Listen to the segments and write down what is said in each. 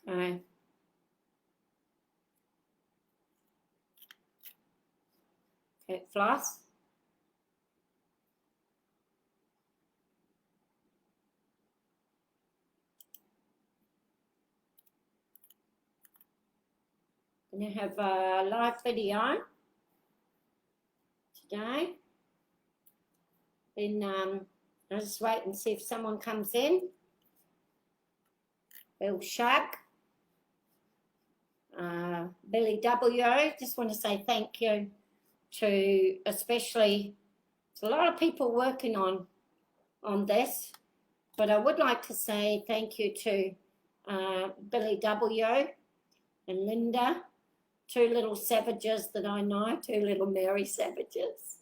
Okay, floss. I'm going to have a live video today. Then I'll just wait and see if someone comes in. Bill Shug, Billy W. Just want to say thank you to, especially, there's a lot of people working on this, but I would like to say thank you to Billy W. and Linda, two little savages that I know, two little Mary savages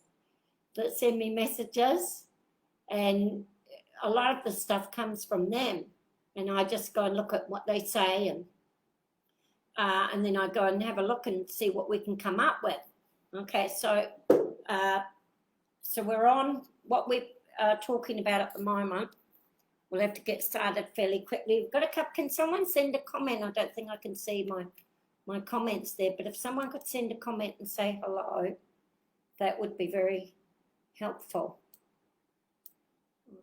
that send me messages, and a lot of the stuff comes from them, and I just go and look at what they say, and then I go and have a look and see what we can come up with. Okay, so we're on what we're talking about at the moment. We'll have to get started fairly quickly. We've got a couple. Can someone send a comment? I don't think I can see my comments there, but if someone could send a comment and say hello, that would be very helpful.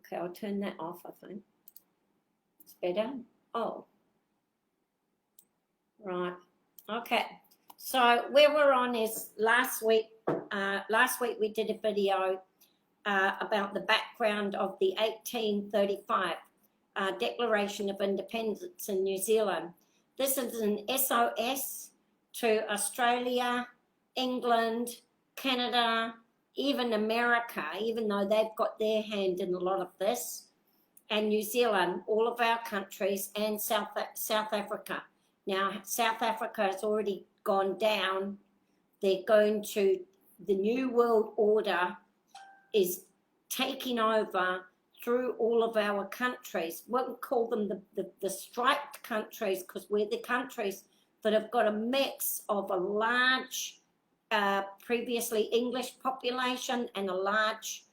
Okay, I'll turn that off, I think. It's better. Oh, right. Okay, so where we're on is last week we did a video about the background of the 1835 Declaration of Independence in New Zealand. This is an SOS to Australia, England, Canada, even America, even though they've got their hand in a lot of this, and New Zealand, all of our countries, and South Africa. Now, South Africa has already gone down. They're going to, the New World Order is taking over through all of our countries. What we call them the striped countries, because we're the countries that have got a mix of a large previously English population and a large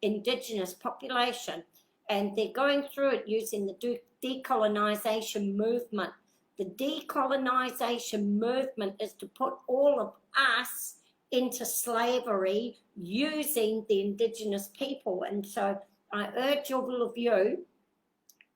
indigenous population, and they're going through it using the decolonisation movement. The decolonisation movement is to put all of us into slavery using the indigenous people. And so I urge all of you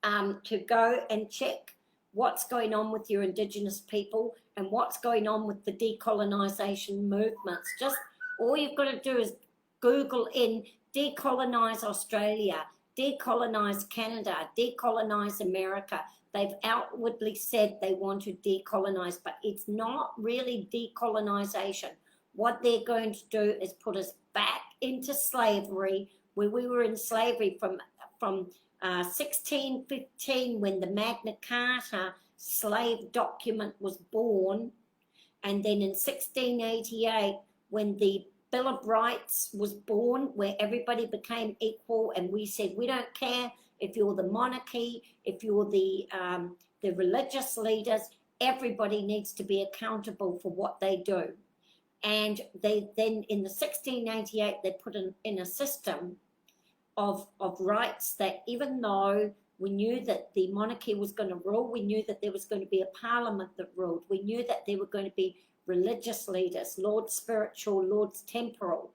to go and check what's going on with your indigenous people and what's going on with the decolonisation movements. Just all you've got to do is Google in decolonise Australia, decolonise Canada, decolonise America. They've outwardly said they want to decolonise, but it's not really decolonisation. What they're going to do is put us back into slavery, where we were in slavery from 1615, when the Magna Carta slave document was born, and then in 1688 when the Bill of Rights was born, where everybody became equal, and we said we don't care if you're the monarchy, if you're the religious leaders, everybody needs to be accountable for what they do. And they then in the 1688 they put in a system of rights, that even though we knew that the monarchy was going to rule, we knew that there was going to be a parliament that ruled, we knew that there were going to be religious leaders, lords spiritual, lords temporal,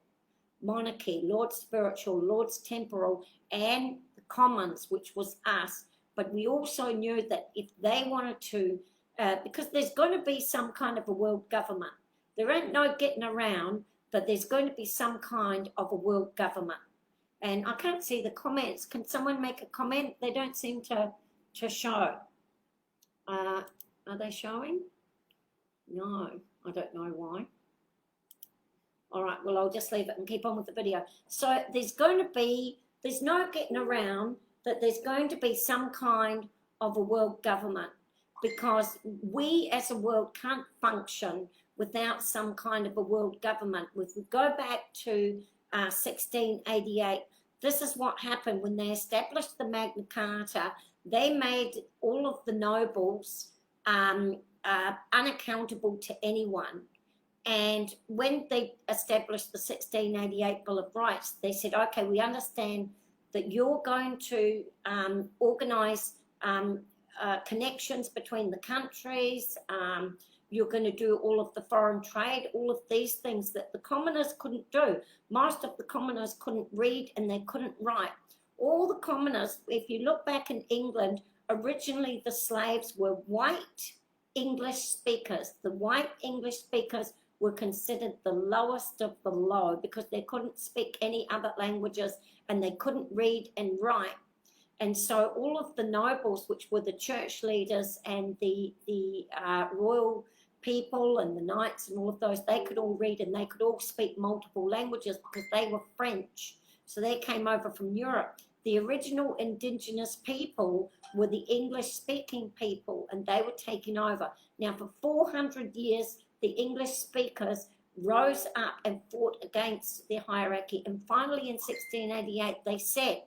monarchy, lords spiritual, lords temporal, and the commons, which was us. But we also knew that if they wanted to, because there's going to be some kind of a world government, there ain't no getting around, but there's going to be some kind of a world government. And I can't see the comments. Can someone make a comment? They don't seem to show. Are they showing? No, I don't know why. All right, well, I'll just leave it and keep on with the video. So there's no getting around that there's going to be some kind of a world government, because we as a world can't function without some kind of a world government. If we go back to 1688, this is what happened when they established the Magna Carta. They made all of the nobles unaccountable to anyone. And when they established the 1688 Bill of Rights, they said, okay, we understand that you're going to organise connections between the countries. You're going to do all of the foreign trade, all of these things that the commoners couldn't do. Most of the commoners couldn't read and they couldn't write. All the commoners, if you look back in England, originally the slaves were white English speakers. The white English speakers were considered the lowest of the low because they couldn't speak any other languages and they couldn't read and write. And so all of the nobles, which were the church leaders and the royal people and the knights and all of those, they could all read and they could all speak multiple languages because they were French. So they came over from Europe. The original indigenous people were the English-speaking people, and they were taken over. Now, for 400 years, the English speakers rose up and fought against the hierarchy. And finally, in 1688, they said,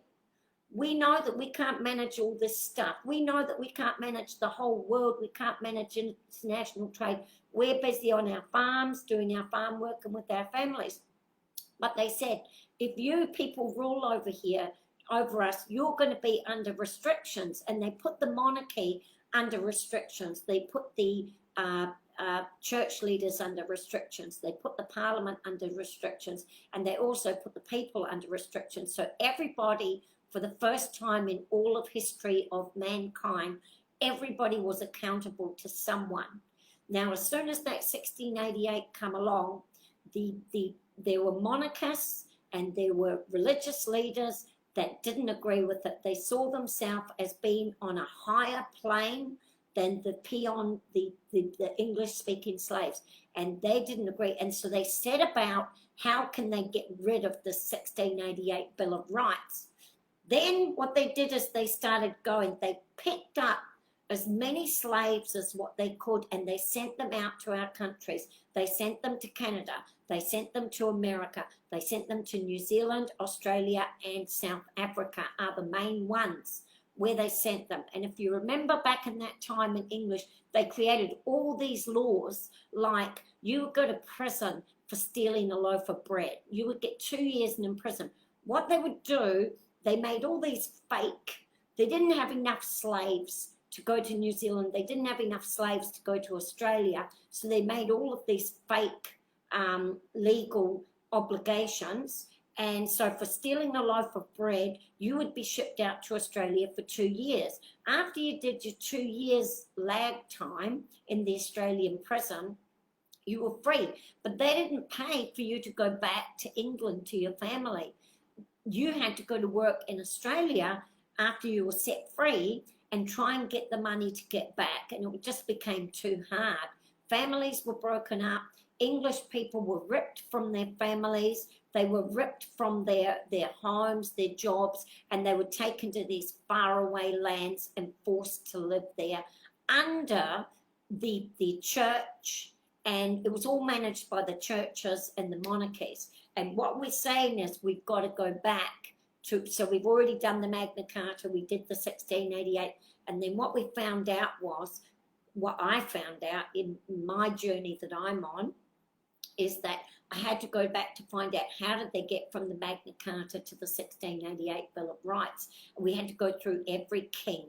we know that we can't manage all this stuff. We know that we can't manage the whole world. We can't manage international trade. We're busy on our farms, doing our farm work and with our families. But they said, if you people rule over here, over us, you're going to be under restrictions. And they put the monarchy under restrictions. They put the church leaders under restrictions. They put the parliament under restrictions. And they also put the people under restrictions. So everybody, for the first time in all of history of mankind, everybody was accountable to someone. Now, as soon as that 1688 come along, there were monarchists and there were religious leaders that didn't agree with it. They saw themselves as being on a higher plane than the peon, the English-speaking slaves, and they didn't agree. And so they set about how can they get rid of the 1688 Bill of Rights. Then what they did is they started going, they picked up as many slaves as what they could, and they sent them out to our countries. They sent them to Canada. They sent them to America. They sent them to New Zealand, Australia, and South Africa are the main ones where they sent them. And if you remember back in that time in English, they created all these laws like you would go to prison for stealing a loaf of bread. You would get 2 years in prison. What they would do, they made all these fake. They didn't have enough slaves to go to New Zealand. They didn't have enough slaves to go to Australia. So they made all of these fake legal obligations. And so for stealing a loaf of bread, you would be shipped out to Australia for 2 years. After you did your 2 years lag time in the Australian prison, you were free. But they didn't pay for you to go back to England to your family. You had to go to work in Australia after you were set free and try and get the money to get back. And it just became too hard. Families were broken up. English people were ripped from their families. They were ripped from their homes, their jobs, and they were taken to these faraway lands and forced to live there under the church. And it was all managed by the churches and the monarchies. And what we're saying is we've got to go back to, so we've already done the Magna Carta, we did the 1688, and then what we found out was, what I found out in my journey that I'm on, is that I had to go back to find out how did they get from the Magna Carta to the 1688 Bill of Rights. And we had to go through every king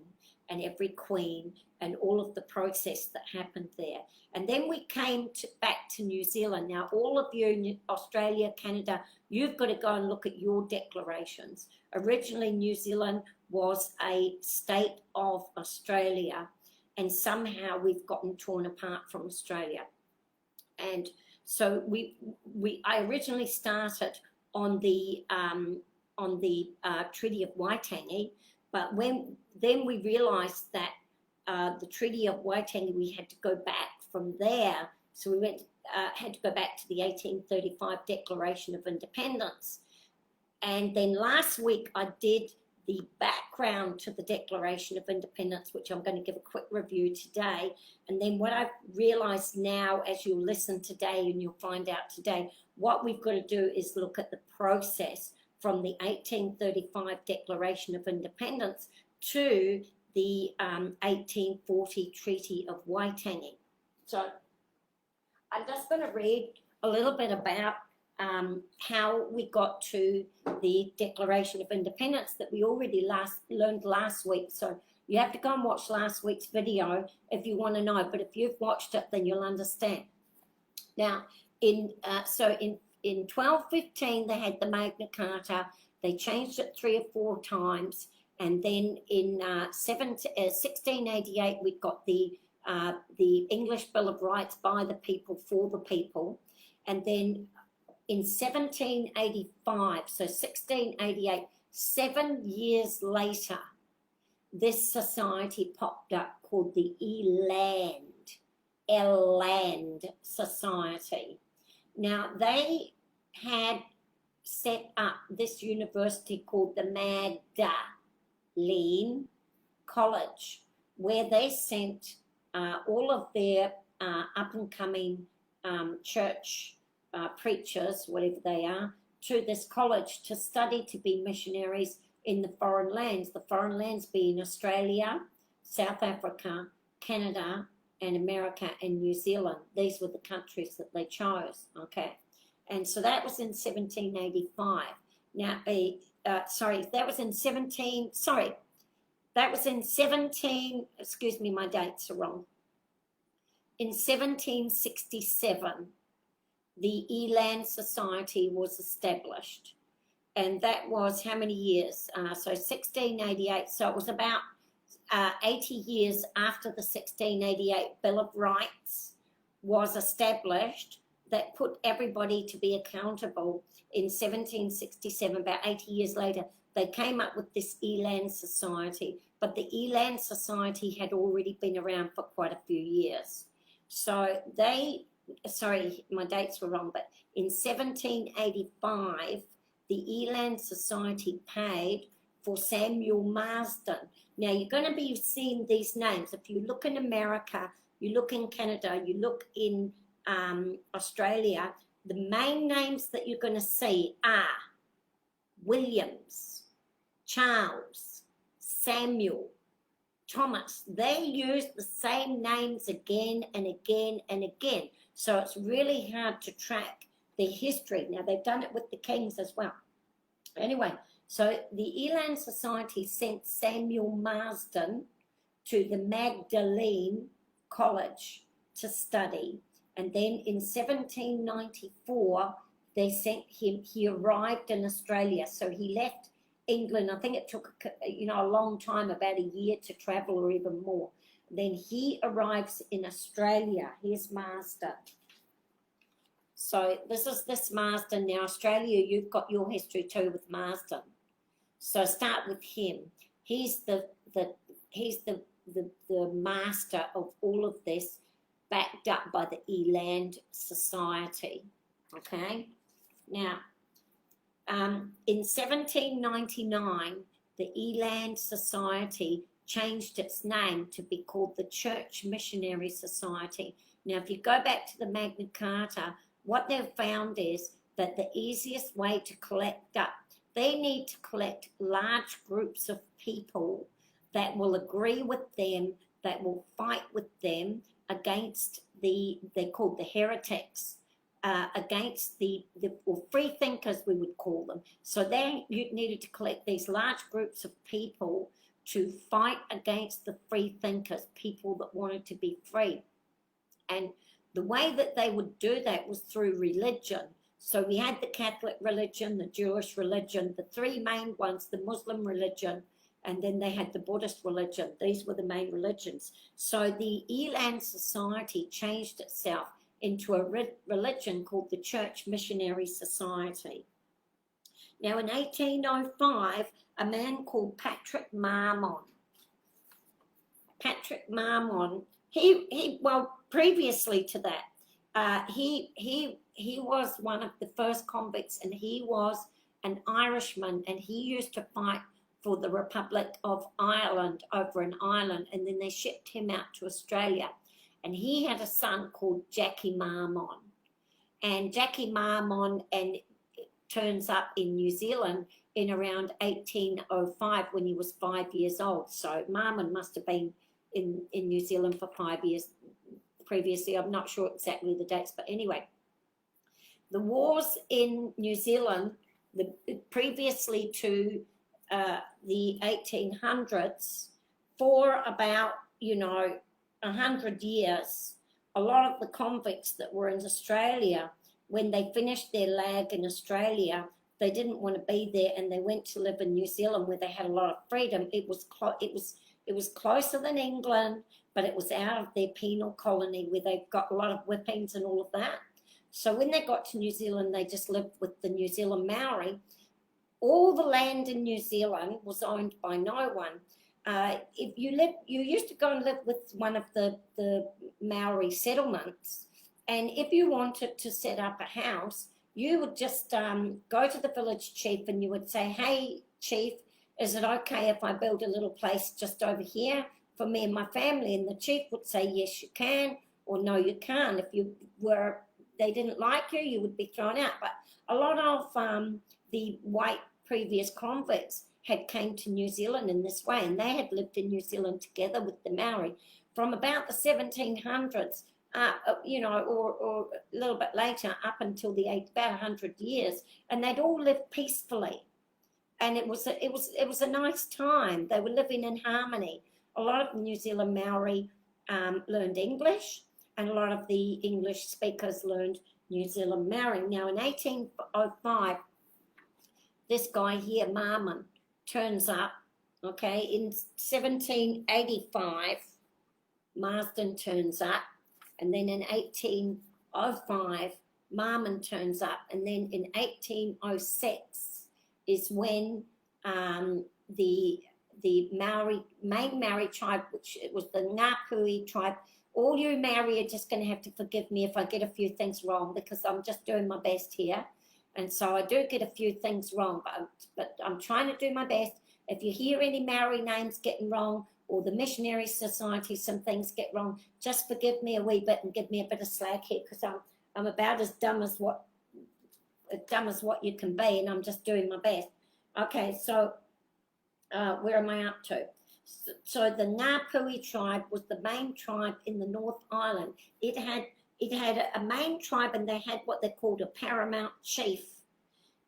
and every queen and all of the process that happened there. And then we came back to New Zealand. Now, all of you in Australia, Canada, you've got to go and look at your declarations. Originally, New Zealand was a state of Australia, and somehow we've gotten torn apart from Australia. And so I originally started on the Treaty of Waitangi, but then we realised that the Treaty of Waitangi, we had to go back from there. So we had to go back to the 1835 Declaration of Independence. And then last week I did the background to the Declaration of Independence, which I'm going to give a quick review today. And then what I've realised now, as you'll listen today and you'll find out today, what we've got to do is look at the process from the 1835 Declaration of Independence to the 1840 Treaty of Waitangi. So I'm just going to read a little bit about how we got to the Declaration of Independence that we already learned last week. So You have to go and watch last week's video if you want to know, but if you've watched it, then you'll understand. Now, in 1215, they had the Magna Carta. They changed it 3 or 4 times, and then in 1688, we got the English Bill of Rights by the people for the people, and then in 1785, so 1688, 7 years later, this society popped up called the Eland Society. Now, they had set up this university called the Magdalene College, where they sent all of their up-and-coming church preachers, whatever they are, to this college to study to be missionaries in the foreign lands being Australia, South Africa, Canada, and America and New Zealand. These were the countries that they chose, okay? And so that was in 1785. Now, that was in 17, excuse me, my dates are wrong. In 1767, the Eland Society was established. And that was how many years? So 1688. So it was about 80 years after the 1688 Bill of Rights was established, that put everybody to be accountable. In 1767, about 80 years later, they came up with this Eland Society. But the Eland Society had already been around for quite a few years. So my dates were wrong, but in 1785, the Eland Society paid for Samuel Marsden. Now, you're going to be seeing these names. If you look in America, you look in Canada, you look in Australia, the main names that you're going to see are Williams, Charles, Samuel, Thomas. They use the same names again and again and again. So it's really hard to track their history. Now, they've done it with the kings as well. Anyway, so the Eland Society sent Samuel Marsden to the Magdalene College to study. And then in 1794, they sent him, he arrived in Australia. So he left England. I think it took, a long time, about a year to travel or even more. Then he arrives in Australia. Here's Marsden. So this is this Marsden. Now, Australia, you've got your history too with Marsden. So start with him. He's the master of all of this, backed up by the Eland Society. Okay. Now, in 1799, the Eland Society changed its name to be called the Church Missionary Society. Now, if you go back to the Magna Carta, what they've found is that the easiest way to collect up, they need to collect large groups of people that will agree with them, that will fight with them against they're called the heretics, against or free thinkers, we would call them. So you needed to collect these large groups of people to fight against the free thinkers, people that wanted to be free. And the way that they would do that was through religion. So we had the Catholic religion, the Jewish religion, the 3 main ones, the Muslim religion, and then they had the Buddhist religion. These were the main religions. So the Eland Society changed itself into a religion called the Church Missionary Society. Now, in 1805, a man called Patrick Marmon, previously to that, he was one of the first convicts, and he was an Irishman, and he used to fight for the Republic of Ireland over in Ireland, and then they shipped him out to Australia. And he had a son called Jackie Marmon. And Jackie Marmon turns up in New Zealand in around 1805 when he was 5 years old. So Marmon must have been in New Zealand for 5 years previously. I'm not sure exactly the dates, but anyway. The wars in New Zealand, previously to the 1800s, for about, 100 years, a lot of the convicts that were in Australia, when they finished their lag in Australia, they didn't want to be there, and they went to live in New Zealand where they had a lot of freedom. It was closer than England, but it was out of their penal colony where they've got a lot of whippings and all of that. So when they got to New Zealand, they just lived with the New Zealand Maori. All the land in New Zealand was owned by no one. If you used to go and live with one of the Maori settlements, and if you wanted to set up a house, you would just go to the village chief and you would say, "Hey, chief, is it okay if I build a little place just over here for me and my family?" And the chief would say, "Yes, you can," or "No, you can't." If they didn't like you, you would be thrown out. But a lot of the white previous convicts had came to New Zealand in this way, and they had lived in New Zealand together with the Maori from about the 1700s. Or a little bit later, up until about 100 years, and they'd all lived peacefully, and it was a nice time. They were living in harmony. A lot of the New Zealand Maori learned English, and a lot of the English speakers learned New Zealand Maori. Now, in 1805, this guy here, Marmon, turns up. Okay, in 1785, Marsden turns up. And then in 1805, Marmon turns up. And then in 1806 is when the main Maori tribe, which it was the Ngāpuhi tribe. All you Maori are just going to have to forgive me if I get a few things wrong, because I'm just doing my best here. And so I do get a few things wrong, but I'm trying to do my best. If you hear any Maori names getting wrong, or the Missionary Society, some things get wrong, just forgive me a wee bit and give me a bit of slack here, because I'm about as dumb as what you can be, and I'm just doing my best. Okay, so where am I up to? So the Ngāpuhi tribe was the main tribe in the North Island. It had a main tribe, and they had what they called a paramount chief,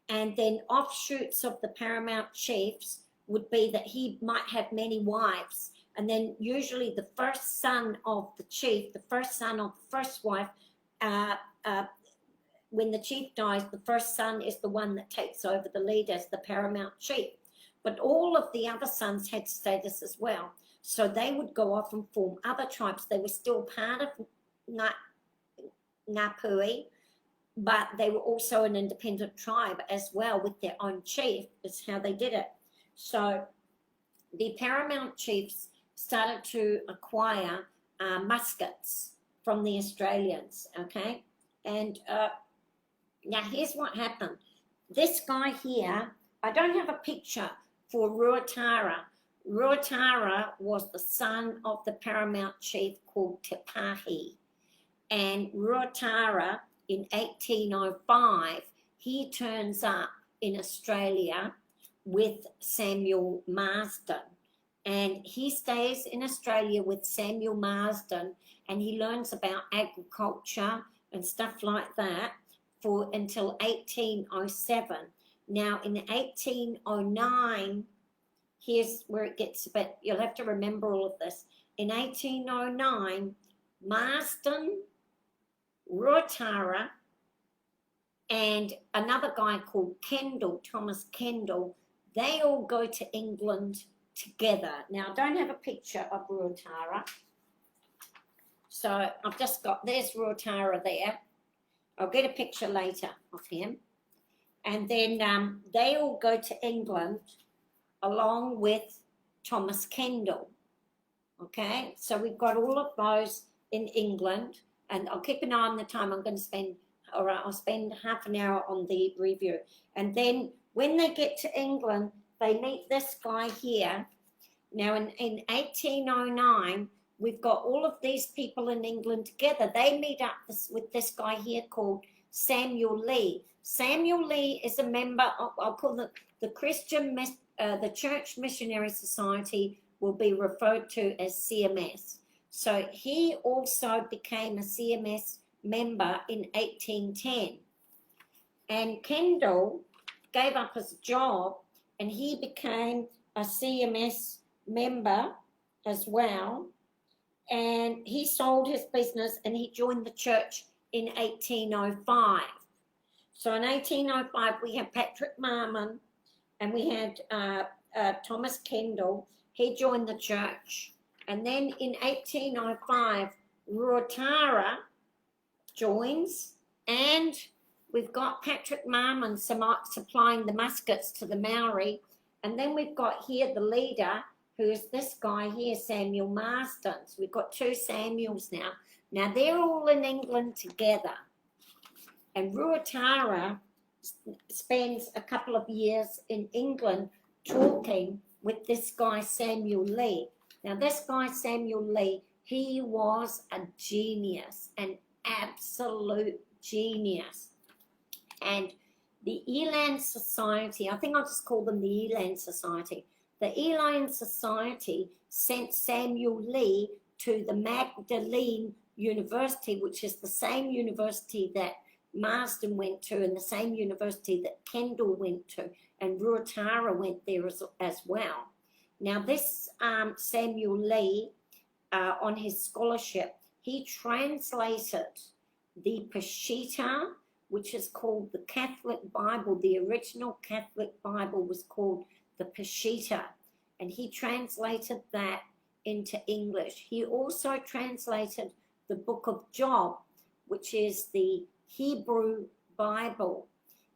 and then offshoots of the paramount chiefs would be that he might have many wives, and then usually the first son of the chief, the first son of the first wife, when the chief dies, the first son is the one that takes over the lead as the paramount chief. But all of the other sons had status as well, so they would go off and form other tribes. They were still part of Ngāpuhi, but they were also an independent tribe as well with their own chief. Is how they did it. So the paramount chiefs started to acquire muskets from the Australians, okay? And now here's what happened. This guy here, I don't have a picture for Ruatara. Ruatara was the son of the paramount chief called Te Pahi. And Ruatara, in 1805, he turns up in Australia with Samuel Marsden, and he stays in Australia with Samuel Marsden, and he learns about agriculture and stuff like that until 1807. Now in 1809, here's where it gets a bit, you'll have to remember all of this. In 1809, Marsden, Ruatara, and another guy called Kendall, Thomas Kendall, they all go to England together. Now, I don't have a picture of Ruatara. So I've just got, there's Ruatara there. I'll get a picture later of him. And then they all go to England along with Thomas Kendall. Okay, so we've got all of those in England. And I'll keep an eye on the time. I'm going to spend, all right, I'll spend half an hour on the review. And then when they get to England, they meet this guy here. Now, in 1809, we've got all of these people in England together. They meet up with this guy here called Samuel Lee. Samuel Lee is a member of, I'll call the the Church Missionary Society will be referred to as CMS. So he also became a CMS member in 1810. And Kendall gave up his job and he became a CMS member as well. And he sold his business and he joined the church in 1805. So in 1805, we had Patrick Marmon and we had Thomas Kendall. He joined the church. And then in 1805, Ruatara joins, and we've got Patrick Marmon supplying the muskets to the Maori. And then we've got here the leader, who is this guy here, Samuel Marsden. So we've got two Samuels now. Now they're all in England together. And Ruatara spends a couple of years in England talking with this guy, Samuel Lee. Now this guy, Samuel Lee, he was a genius, an absolute genius. And the Eland Society, I think I'll just call them the Eland Society. The Eland Society sent Samuel Lee to the Magdalene University, which is the same university that Marsden went to and the same university that Kendall went to, and Ruatara went there as well. Now this Samuel Lee, on his scholarship, he translated the Peshitta, which is called the Catholic Bible. The original Catholic Bible was called the Peshitta, and he translated that into English. He also translated the book of Job, which is the Hebrew Bible.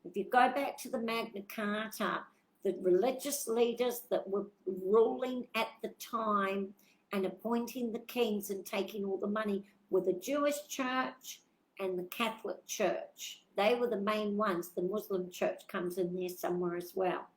If you go back to the Magna Carta, the religious leaders that were ruling at the time and appointing the kings and taking all the money were the Jewish church and the Catholic church. They were the main ones. The Muslim church comes in there somewhere as well.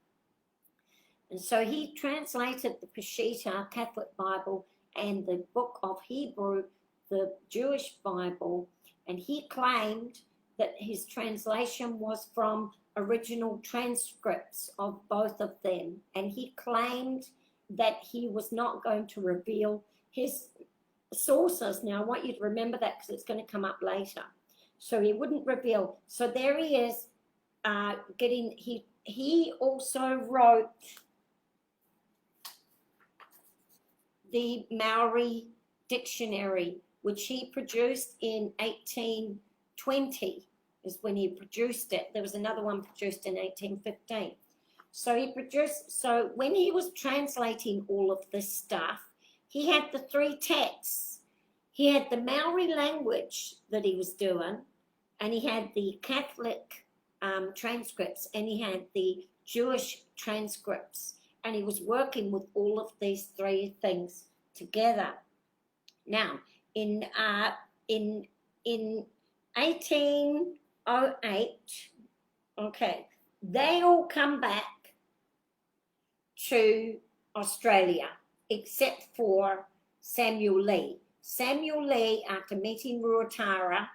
And so he translated the Peshitta, Catholic Bible, and the book of Hebrew, the Jewish Bible, and he claimed that his translation was from original transcripts of both of them. And he claimed that he was not going to reveal his sources. Now, I want you to remember that because it's going to come up later. So he wouldn't reveal. So there he is he also wrote the Maori dictionary, which he produced in 1820 is when he produced it. There was another one produced in 1815. So when he was translating all of this stuff, he had the three texts. He had the Maori language that he was doing, and he had the Catholic transcripts, and he had the Jewish transcripts, and he was working with all of these three things together. Now, in 1808, okay, they all come back to Australia, except for Samuel Lee. Samuel Lee, after meeting Ruatara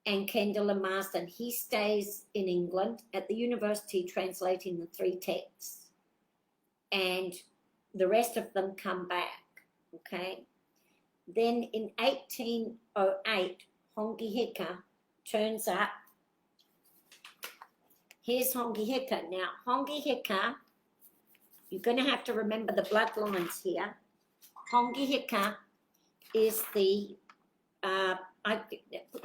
and Kendall and Marsden, he stays in England at the university translating the three texts. And the rest of them come back, okay? Then in 1808, Hongi Hika turns up. Here's Hongi Hika. Now, Hongi Hika, you're going to have to remember the bloodlines here. Hongi Hika is the,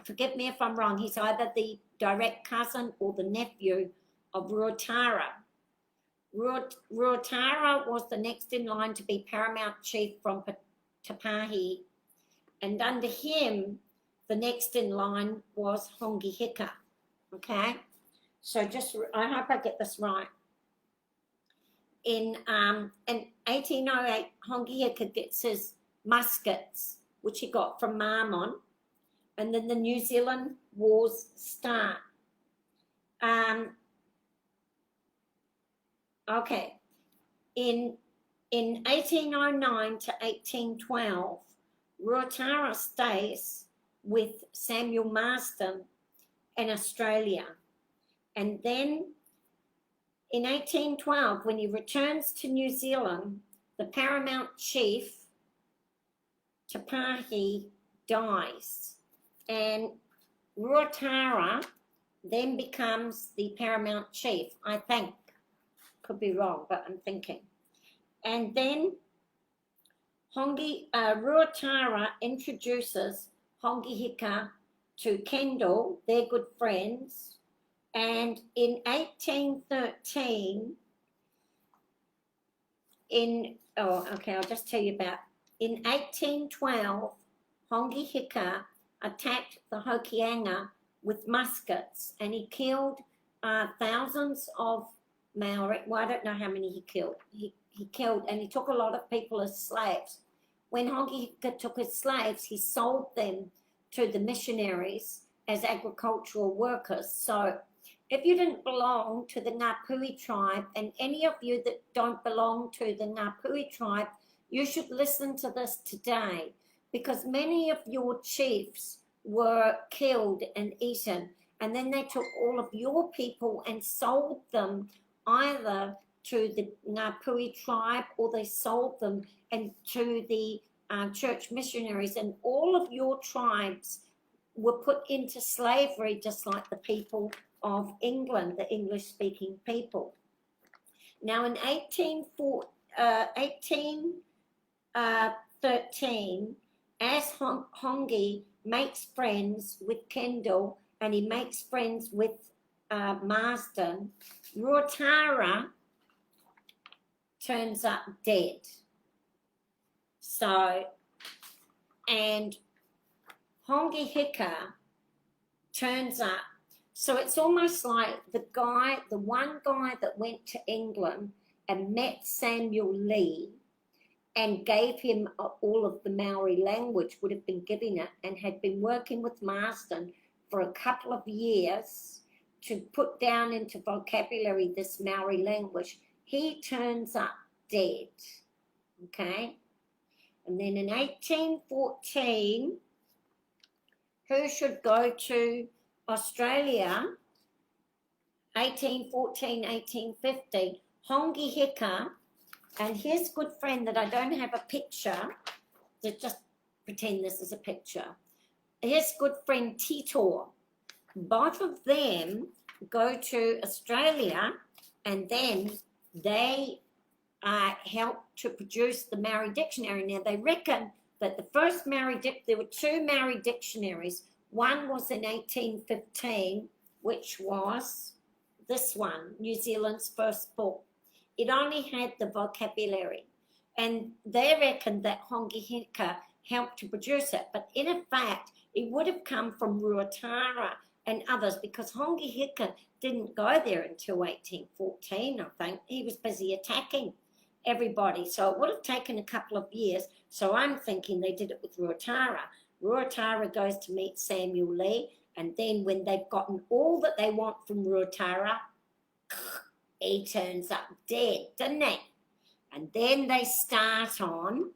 forgive me if I'm wrong, he's either the direct cousin or the nephew of Ruatara. Ruatara was the next in line to be paramount chief from Tapahi, and under him, the next in line was Hongi Hika, okay? So just, I hope I get this right. In 1808, Hongi Hika gets his muskets, which he got from Marmon, and then the New Zealand Wars start. Okay, in 1809 to 1812, Ruatara stays with Samuel Marsden in Australia. And then in 1812, when he returns to New Zealand, the paramount chief, Tapahi, dies. And Ruatara then becomes the paramount chief, I think. Could be wrong, but I'm thinking. And then Ruatara introduces Hongi Hika to Kendall, they're good friends, and in 1813, I'll just tell you about, in 1812, Hongi Hika attacked the Hokianga with muskets, and he killed thousands of Maori. Well, I don't know how many he killed. He killed, and he took a lot of people as slaves. When Hongi Hika took his slaves, he sold them to the missionaries as agricultural workers. So if you didn't belong to the Ngāpuhi tribe, and any of you that don't belong to the Ngāpuhi tribe, you should listen to this today, because many of your chiefs were killed and eaten, and then they took all of your people and sold them either to the Ngāpuhi tribe, or they sold them and to the church missionaries, and all of your tribes were put into slavery, just like the people of England, the English-speaking people. Now, in 1813, as Hongi makes friends with Kendall and he makes friends with Marsden, Ruatara turns up dead. So, and Hongi Hika turns up. So it's almost like the one guy that went to England and met Samuel Lee and gave him all of the Maori language, would have been giving it, and had been working with Marsden for a couple of years to put down into vocabulary this Maori language. He turns up dead, okay? And then in 1814, who should go to Australia? 1814, 1815, Hongi Hika and his good friend that I don't have a picture, to just pretend this is a picture, his good friend Titor, both of them go to Australia, and then they help to produce the Maori dictionary. Now, they reckon that the first there were two Maori dictionaries. One was in 1815, which was this one, New Zealand's first book. It only had the vocabulary, and they reckon that Hongi Hika helped to produce it, but in fact, it would have come from Ruatara and others, because Hongi Hika didn't go there until 1814, I think. He was busy attacking everybody, so it would have taken a couple of years. So I'm thinking they did it with Ruatara. Ruatara goes to meet Samuel Lee, and then when they've gotten all that they want from Ruatara, he turns up dead, doesn't he? And then they start on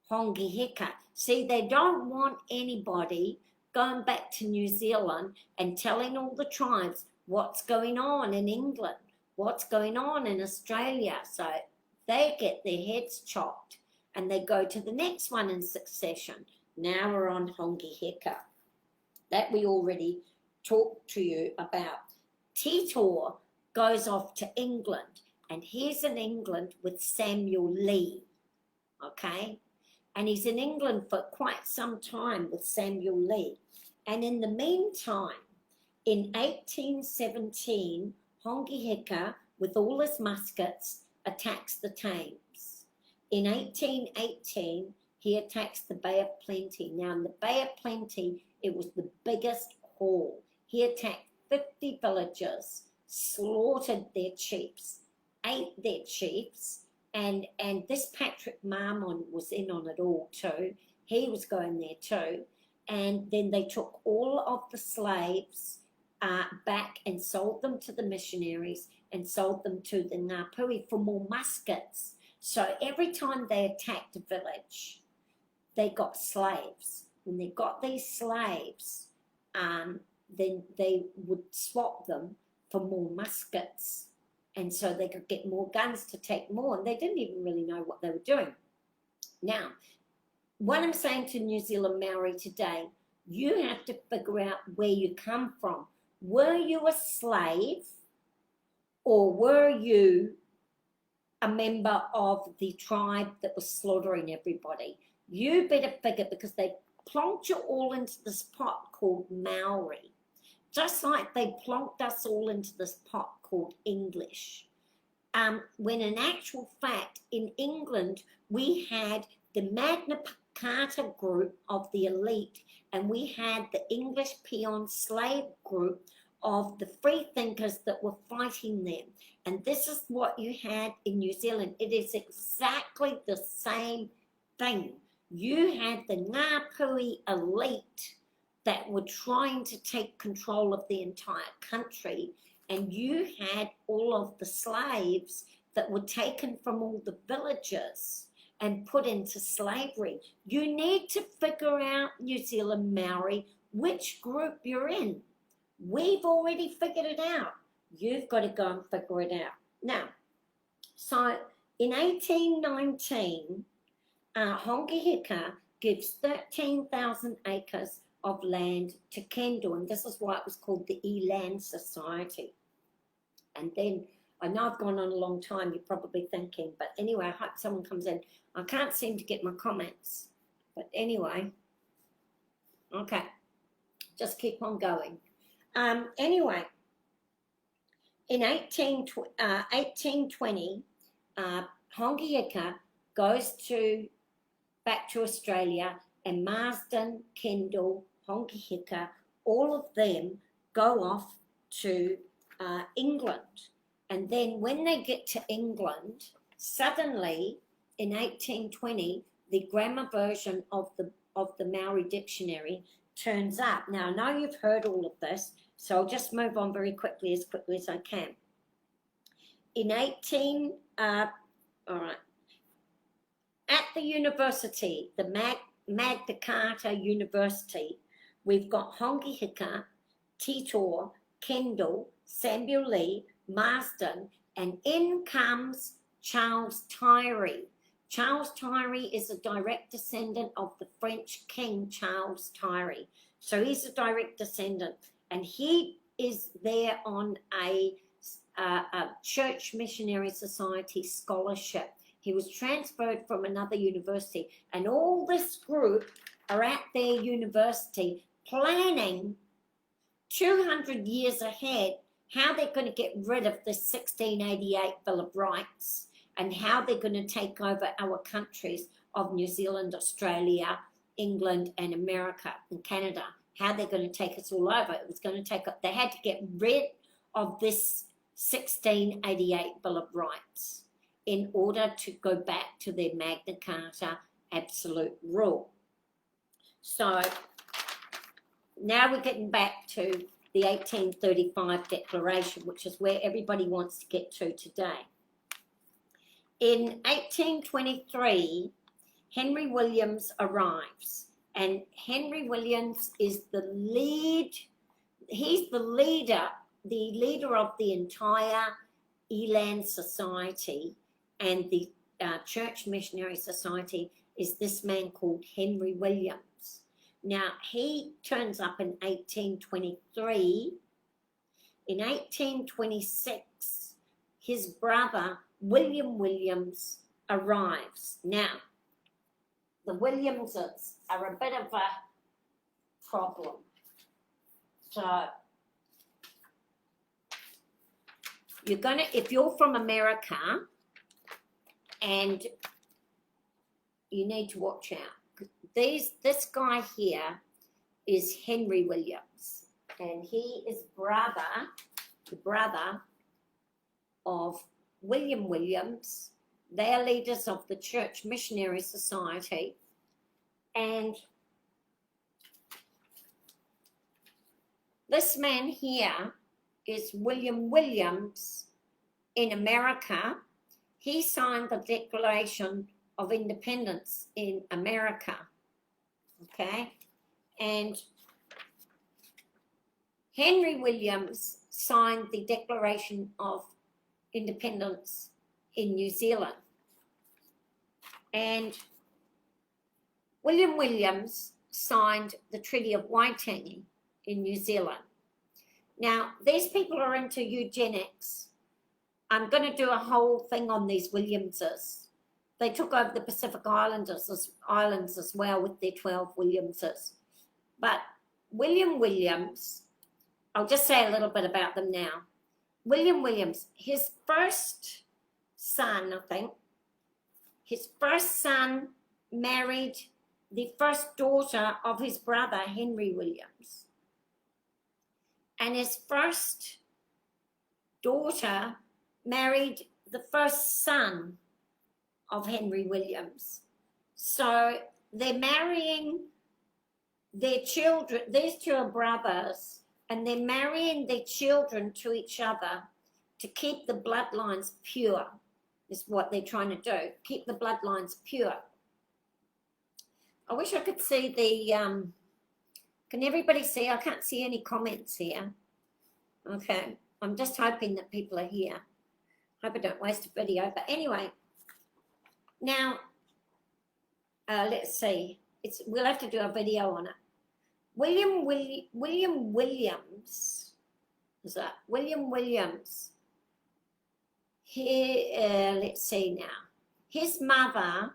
Hongi Hika. See, they don't want anybody going back to New Zealand and telling all the tribes what's going on in England, what's going on in Australia. So they get their heads chopped and they go to the next one in succession. Now we're on Hongi Hika. That we already talked to you about. Titor goes off to England, and he's in England with Samuel Lee, okay? And he's in England for quite some time with Samuel Lee. And in the meantime, in 1817, Hongi Hika, with all his muskets, attacks the Thames. In 1818, he attacks the Bay of Plenty. Now, in the Bay of Plenty, it was the biggest haul. He attacked 50 villages, slaughtered their chiefs, ate their chiefs, and this Patrick Marmon was in on it all too. He was going there too. And then they took all of the slaves back and sold them to the missionaries and sold them to the Ngāpuhi for more muskets. So every time they attacked a village, they got slaves. When they got these slaves, then they would swap them for more muskets, and so they could get more guns to take more, and they didn't even really know what they were doing. Now, what I'm saying to New Zealand Maori today, you have to figure out where you come from. Were you a slave, or were you a member of the tribe that was slaughtering everybody. You better figure, because they plonked you all into this pot called Maori, just like they plonked us all into this pot called English. When in actual fact, in England, we had the Magna Carta group of the elite, and we had the English peon slave group of the free thinkers that were fighting them. And this is what you had in New Zealand. It is exactly the same thing. You had the Ngāpuhi elite that were trying to take control of the entire country, and you had all of the slaves that were taken from all the villages and put into slavery. You need to figure out, New Zealand Maori, which group you're in. We've already figured it out. You've got to go and figure it out. Now, so in 1819, Hongi Hika gives 13,000 acres of land to Kendall, and this is why it was called the Eland Society. And then, I know I've gone on a long time, you're probably thinking, but anyway, I hope someone comes in. I can't seem to get my comments, but anyway, okay, just keep on going. Anyway, in 1820, Hongi Hika goes back to Australia, and Marsden, Kendall, Hongi Hika, all of them go off to England. And then when they get to England, suddenly in 1820, the grammar version of the Maori dictionary turns up. Now, I know you've heard all of this, so I'll just move on very quickly as I can. In all right, at the university, the Magna Carta University, we've got Hongi Hika, Titor, Kendall, Samuel Lee, Marsden, and in comes Charles Tyree. Charles Tyree is a direct descendant of the French King Charles Tyree. So he's a direct descendant, and he is there on a Church Missionary Society scholarship. He was transferred from another university, and all this group are at their university planning 200 years ahead how they're going to get rid of the 1688 Bill of Rights and how they're going to take over our countries of New Zealand, Australia, England, and America, and Canada. How they're going to take us all over. It was going to they had to get rid of this 1688 Bill of Rights in order to go back to their Magna Carta absolute rule. So now we're getting back to the 1835 Declaration, which is where everybody wants to get to today. In 1823, Henry Williams arrives, and Henry Williams is he's the leader of the entire Eland Society, and the Church Missionary Society is this man called Henry Williams. Now, he turns up in 1823. In 1826, his brother, William Williams, arrives. Now, the Williamses are a bit of a problem. So, if you're from America, and you need to watch out. This guy here is Henry Williams, and he is the brother of William Williams. They are leaders of the Church Missionary Society, and this man here is William Williams in America. He signed the Declaration of Independence in America, okay? And Henry Williams signed the Declaration of Independence in New Zealand. And William Williams signed the Treaty of Waitangi in New Zealand. Now, these people are into eugenics, I'm going to do a whole thing on these Williamses. They took over the Pacific Islands as well with their 12 Williamses. But William Williams, I'll just say a little bit about them now. William Williams, his first son, I think, his first son married the first daughter of his brother, Henry Williams. And his first daughter married the first son of Henry Williams. So they're marrying their children. These two are brothers, and they're marrying their children to each other to keep the bloodlines pure, is what they're trying to do. Keep the bloodlines pure. I wish I could see the, can everybody see? I can't see any comments here. Okay, I'm just hoping that people are here. Hope I don't waste a video. But anyway, now, let's see. We'll have to do a video on it. William Williams, is that William Williams? Here, let's see now. His mother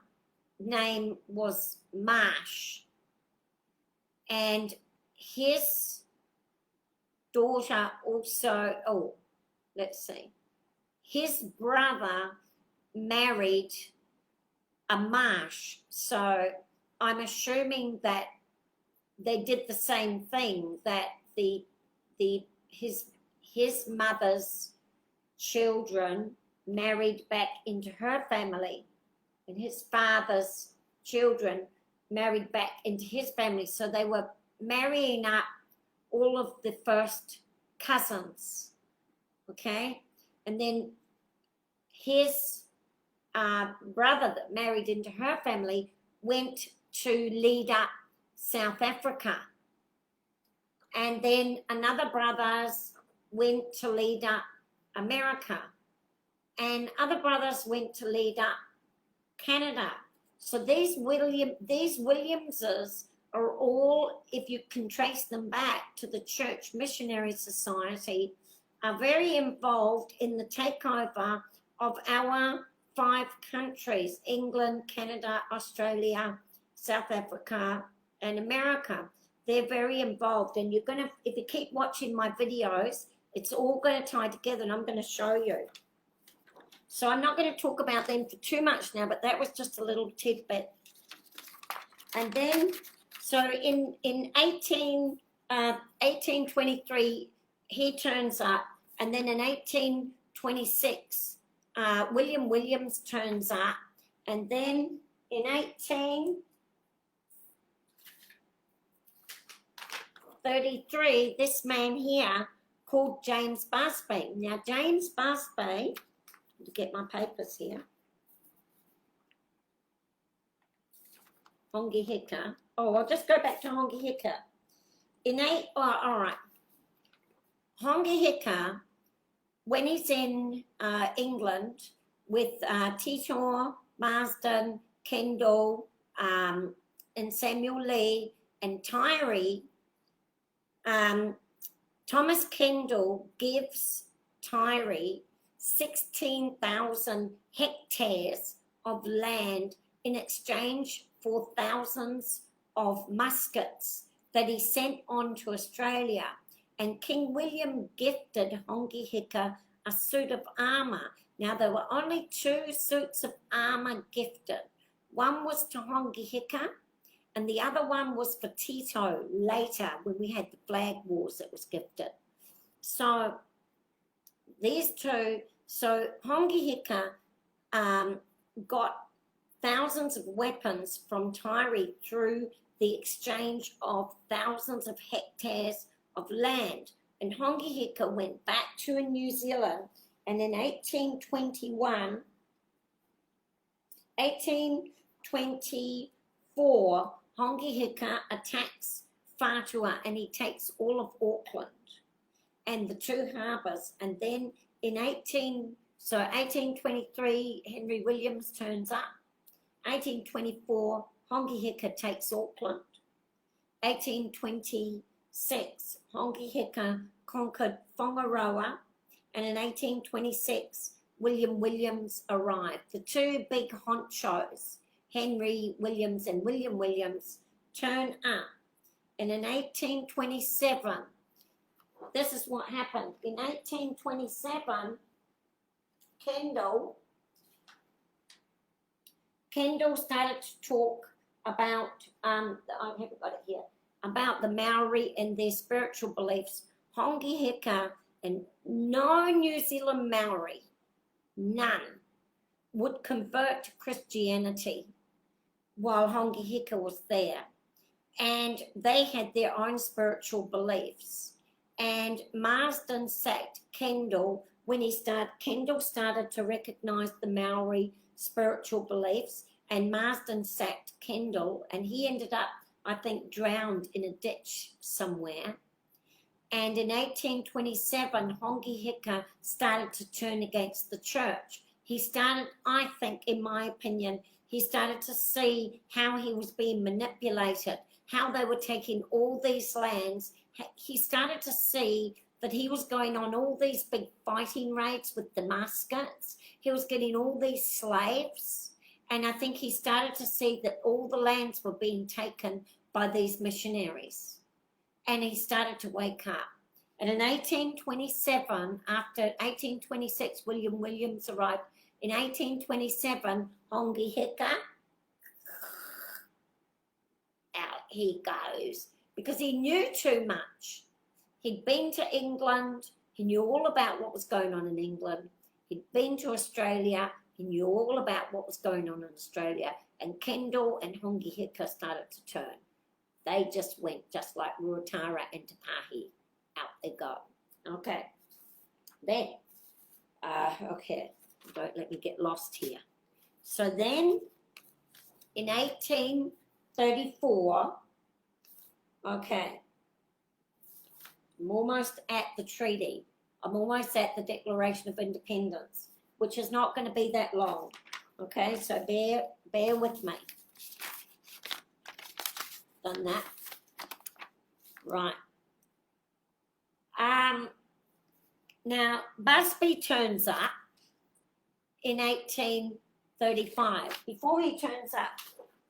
name was Marsh, and his daughter also, oh, let's see. His brother married a Marsh, so I'm assuming that they did the same thing, that his mother's children married back into her family, and his father's children married back into his family. So they were marrying up all of the first cousins, okay? And then his brother that married into her family went to lead up South Africa. And then another brothers went to lead up America. And other brothers went to lead up Canada. So these Williamses are all, if you can trace them back to the Church Missionary Society, are very involved in the takeover of our 5 countries, England, Canada, Australia, South Africa, and America. They're very involved, and you're gonna, if you keep watching my videos, it's all gonna tie together, and I'm gonna show you. So I'm not gonna talk about them for too much now, but that was just a little tidbit. And then, so in 1823, he turns up, and then in 1826, William Williams turns up, and then in 1833, this man here called James Busby. Now, James Busby, to get my papers here, Hongi Hika. Oh, I'll just go back to Hongi Hika. All right. Hongi Hika, when he's in England with Tito, Marsden, Kendall, and Samuel Lee, and Tyree, Thomas Kendall gives Tyree 16,000 hectares of land in exchange for thousands of muskets that he sent on to Australia. And King William gifted Hongi Hika a suit of armour. Now, there were only 2 suits of armour gifted. One was to Hongi Hika, and the other one was for Tito later when we had the flag wars that was gifted. So these 2, so Hongi Hika got thousands of weapons from Tyree through the exchange of thousands of hectares of land. And Hongi Hika went back to New Zealand, and in 1824, Hongi Hika attacks Whatua, and he takes all of Auckland and the 2 harbours. And then in 1823, Henry Williams turns up. 1824, Hongi Hika takes Auckland. 1826, Hongi Hika conquered Whangaroa, and in 1826, William Williams arrived. The two big honchos, Henry Williams and William Williams, turn up. And in 1827, this is what happened. In 1827, Kendall started to talk about, I haven't got it here, about the Maori and their spiritual beliefs. Hongi Hika and no New Zealand Maori, none, would convert to Christianity while Hongi Hika was there. And they had their own spiritual beliefs. And Marsden sacked Kendall when Kendall started to recognize the Maori spiritual beliefs, and Marsden sacked Kendall, and he ended up, I think, drowned in a ditch somewhere. And in 1827, Hongi Hika started to turn against the church. He started, I think, in my opinion, he started to see how he was being manipulated, how they were taking all these lands. He started to see that he was going on all these big fighting raids with the muskets. He was getting all these slaves. And I think he started to see that all the lands were being taken by these missionaries. And he started to wake up. And in 1827, after 1826, William Williams arrived. In 1827, Hongi Hika, out he goes, because he knew too much. He'd been to England. He knew all about what was going on in England. He'd been to Australia. He knew all about what was going on in Australia. And Kendall and Hongi Hika started to turn. They just went just like Ruatara and Te Pahi. Out they go. Okay. Then, okay, don't let me get lost here. So then, in 1834, okay, I'm almost at the treaty. I'm almost at the Declaration of Independence, which is not going to be that long. Okay, so bear with me. Done that. Right. Now, Busby turns up in 1835. Before he turns up,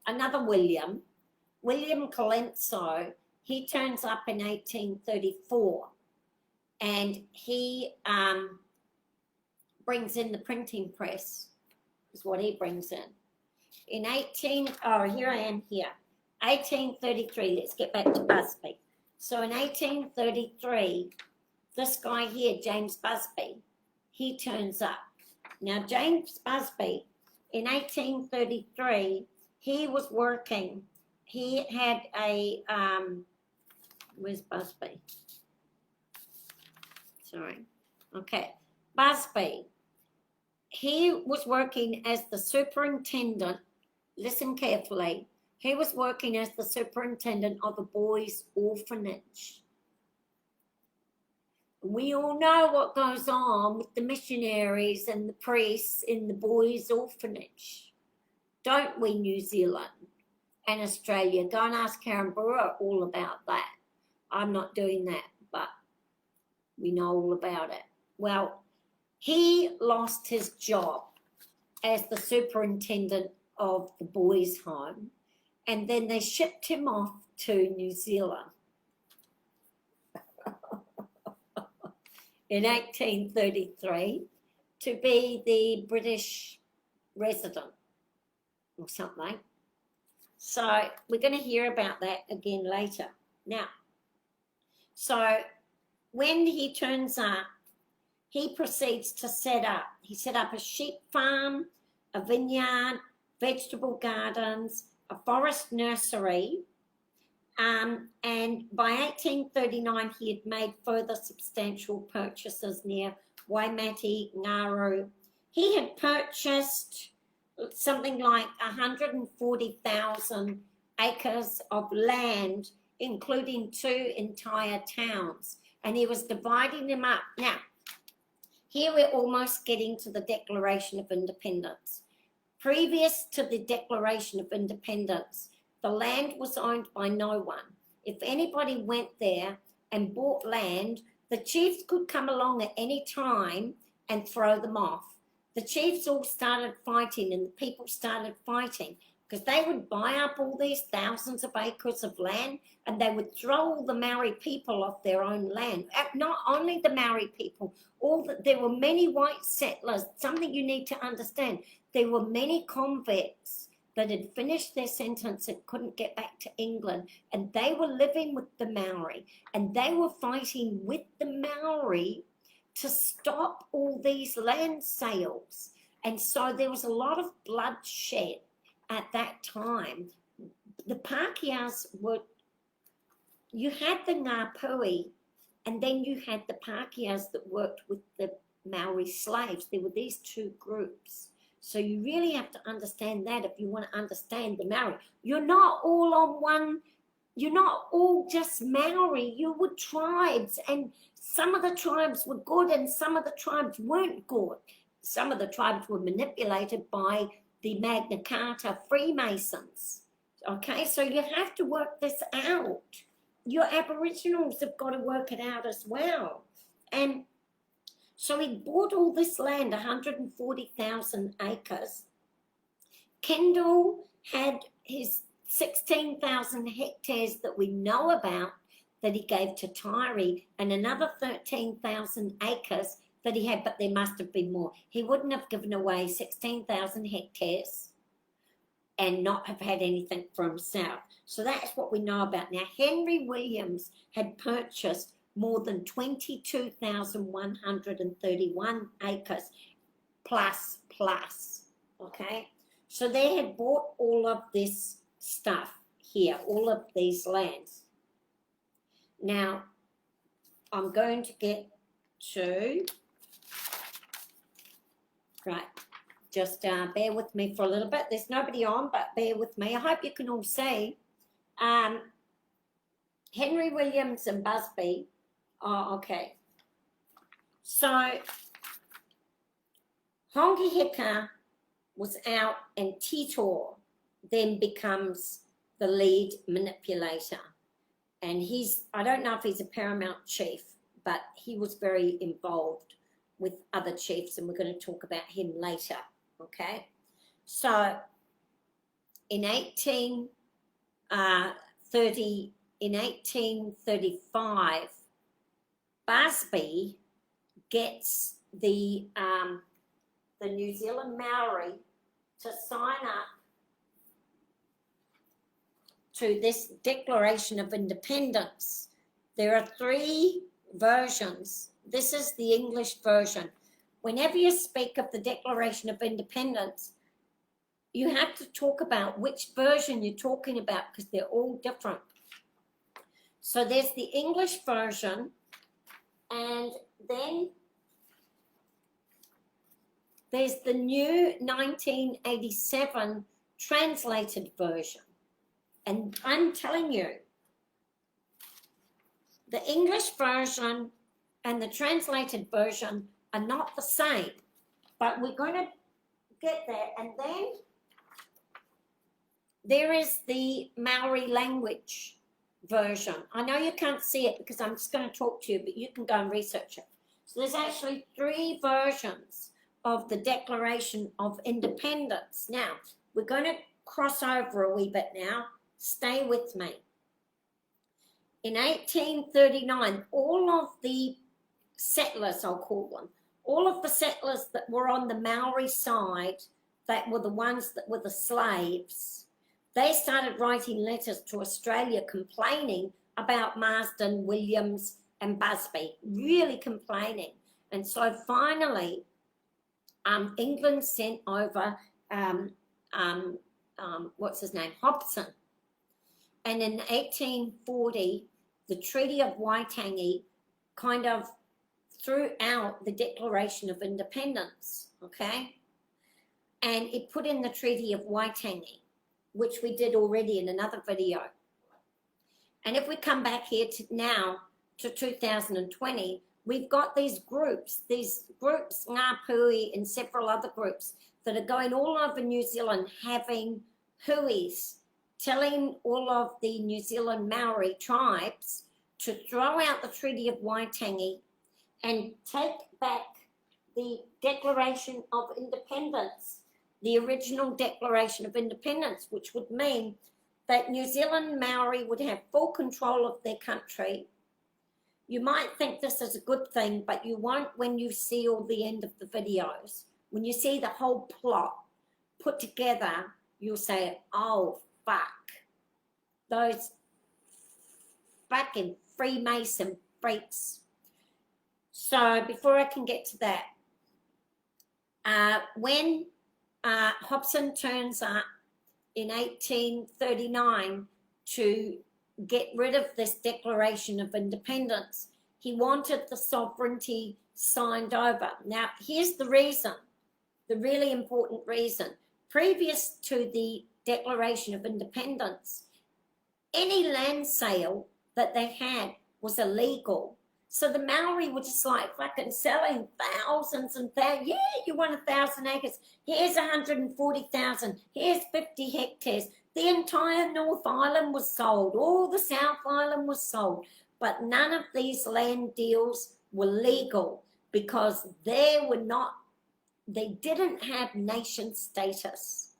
another William Colenso, he turns up in 1834. And he brings in the printing press, is what he brings in. Here I am here. 1833, let's get back to Busby. So in 1833, this guy here, James Busby, he turns up. Now, James Busby, in 1833, he was working. He had a, where's Busby? Sorry. Okay. Busby, he was working as the superintendent, listen carefully, he was working as the superintendent of a boys' orphanage. We all know what goes on with the missionaries and the priests in the boys' orphanage, don't we, New Zealand and Australia? Go and ask Karen Brewer all about that. I'm not doing that, but we know all about it. Well, he lost his job as the superintendent of the boys' home, and then they shipped him off to New Zealand in 1833 to be the British resident or something. So we're going to hear about that again later. Now, so when he turns up, he proceeds to set up a sheep farm, a vineyard, vegetable gardens, a forest nursery, and by 1839 he had made further substantial purchases near Waimate, Nauru. He had purchased something like 140,000 acres of land, including 2 entire towns, and he was dividing them up. Now, here we're almost getting to the Declaration of Independence. Previous to the Declaration of Independence, the land was owned by no one. If anybody went there and bought land, the chiefs could come along at any time and throw them off. the chiefs all started fighting and the people started fighting because they would buy up all these thousands of acres of land and they would throw all the Maori people off their own land. Not only the Maori people, there were many white settlers. Something you need to understand, there were many convicts that had finished their sentence and couldn't get back to England, and they were living with the Maori, and they were fighting with the Maori to stop all these land sales. And so there was a lot of bloodshed at that time. The Pākehās you had the Ngāpuhi, and then you had the Pākehās that worked with the Maori slaves. There were these two groups. So you really have to understand that if you want to understand the Maori. You're not all on one, you're not all just Maori. You were tribes, and some of the tribes were good and some of the tribes weren't good. Some of the tribes were manipulated by the Magna Carta Freemasons. Okay, so you have to work this out. Your Aboriginals have got to work it out as well. And so he bought all this land, 140,000 acres. Kendall had his 16,000 hectares that we know about that he gave to Tyree, and another 13,000 acres that he had, but there must have been more. He wouldn't have given away 16,000 hectares and not have had anything for himself. So that's what we know about. Now, Henry Williams had purchased more than 22,131 acres plus, okay? So they had bought all of this stuff here, all of these lands. Now, I'm going to get to, right, just bear with me for a little bit. There's nobody on, but bear with me. I hope you can all see. Henry Williams and Busby. Oh, okay. So, Hongi Hika was out, and Tito then becomes the lead manipulator. And I don't know if he's a paramount chief, but he was very involved with other chiefs, and we're going to talk about him later, okay? So, in 1835, Busby gets the New Zealand Maori to sign up to this Declaration of Independence. There are 3 versions. This is the English version. Whenever you speak of the Declaration of Independence, you have to talk about which version you're talking about because they're all different. So there's the English version, and then there's the new 1987 translated version. And I'm telling you, the English version and the translated version are not the same, but we're going to get there. And then there is the Maori language version. I know you can't see it because I'm just going to talk to you, but you can go and research it. So there's actually 3 versions of the Declaration of Independence. Now, we're going to cross over a wee bit now. Stay with me. In 1839, all of the settlers, I'll call them, all of the settlers that were on the Maori side, that were the ones that were the slaves, they started writing letters to Australia complaining about Marsden, Williams and Busby, really complaining. And so finally, England sent over, what's his name, Hobson. And in 1840, the Treaty of Waitangi kind of threw out the Declaration of Independence, okay? And it put in the Treaty of Waitangi, which we did already in another video. And if we come back here to now to 2020, we've got these groups, Ngāpuhi and several other groups that are going all over New Zealand having huis, telling all of the New Zealand Maori tribes to throw out the Treaty of Waitangi and take back the Declaration of Independence, the original Declaration of Independence, which would mean that New Zealand Maori would have full control of their country. You might think this is a good thing, but you won't when you see all the end of the videos. When you see the whole plot put together, you'll say, oh, fuck. Those fucking Freemason freaks. So before I can get to that, when Hobson turns up in 1839 to get rid of this Declaration of Independence, he wanted the sovereignty signed over. Now, here's the reason, the really important reason. Previous to the Declaration of Independence, any land sale that they had was illegal. So the Maori were just like fucking selling thousands and thousands. Yeah, you want 1,000 acres. Here's 140,000. Here's 50 hectares. The entire North Island was sold. All the South Island was sold. But none of these land deals were legal because they didn't have nation status.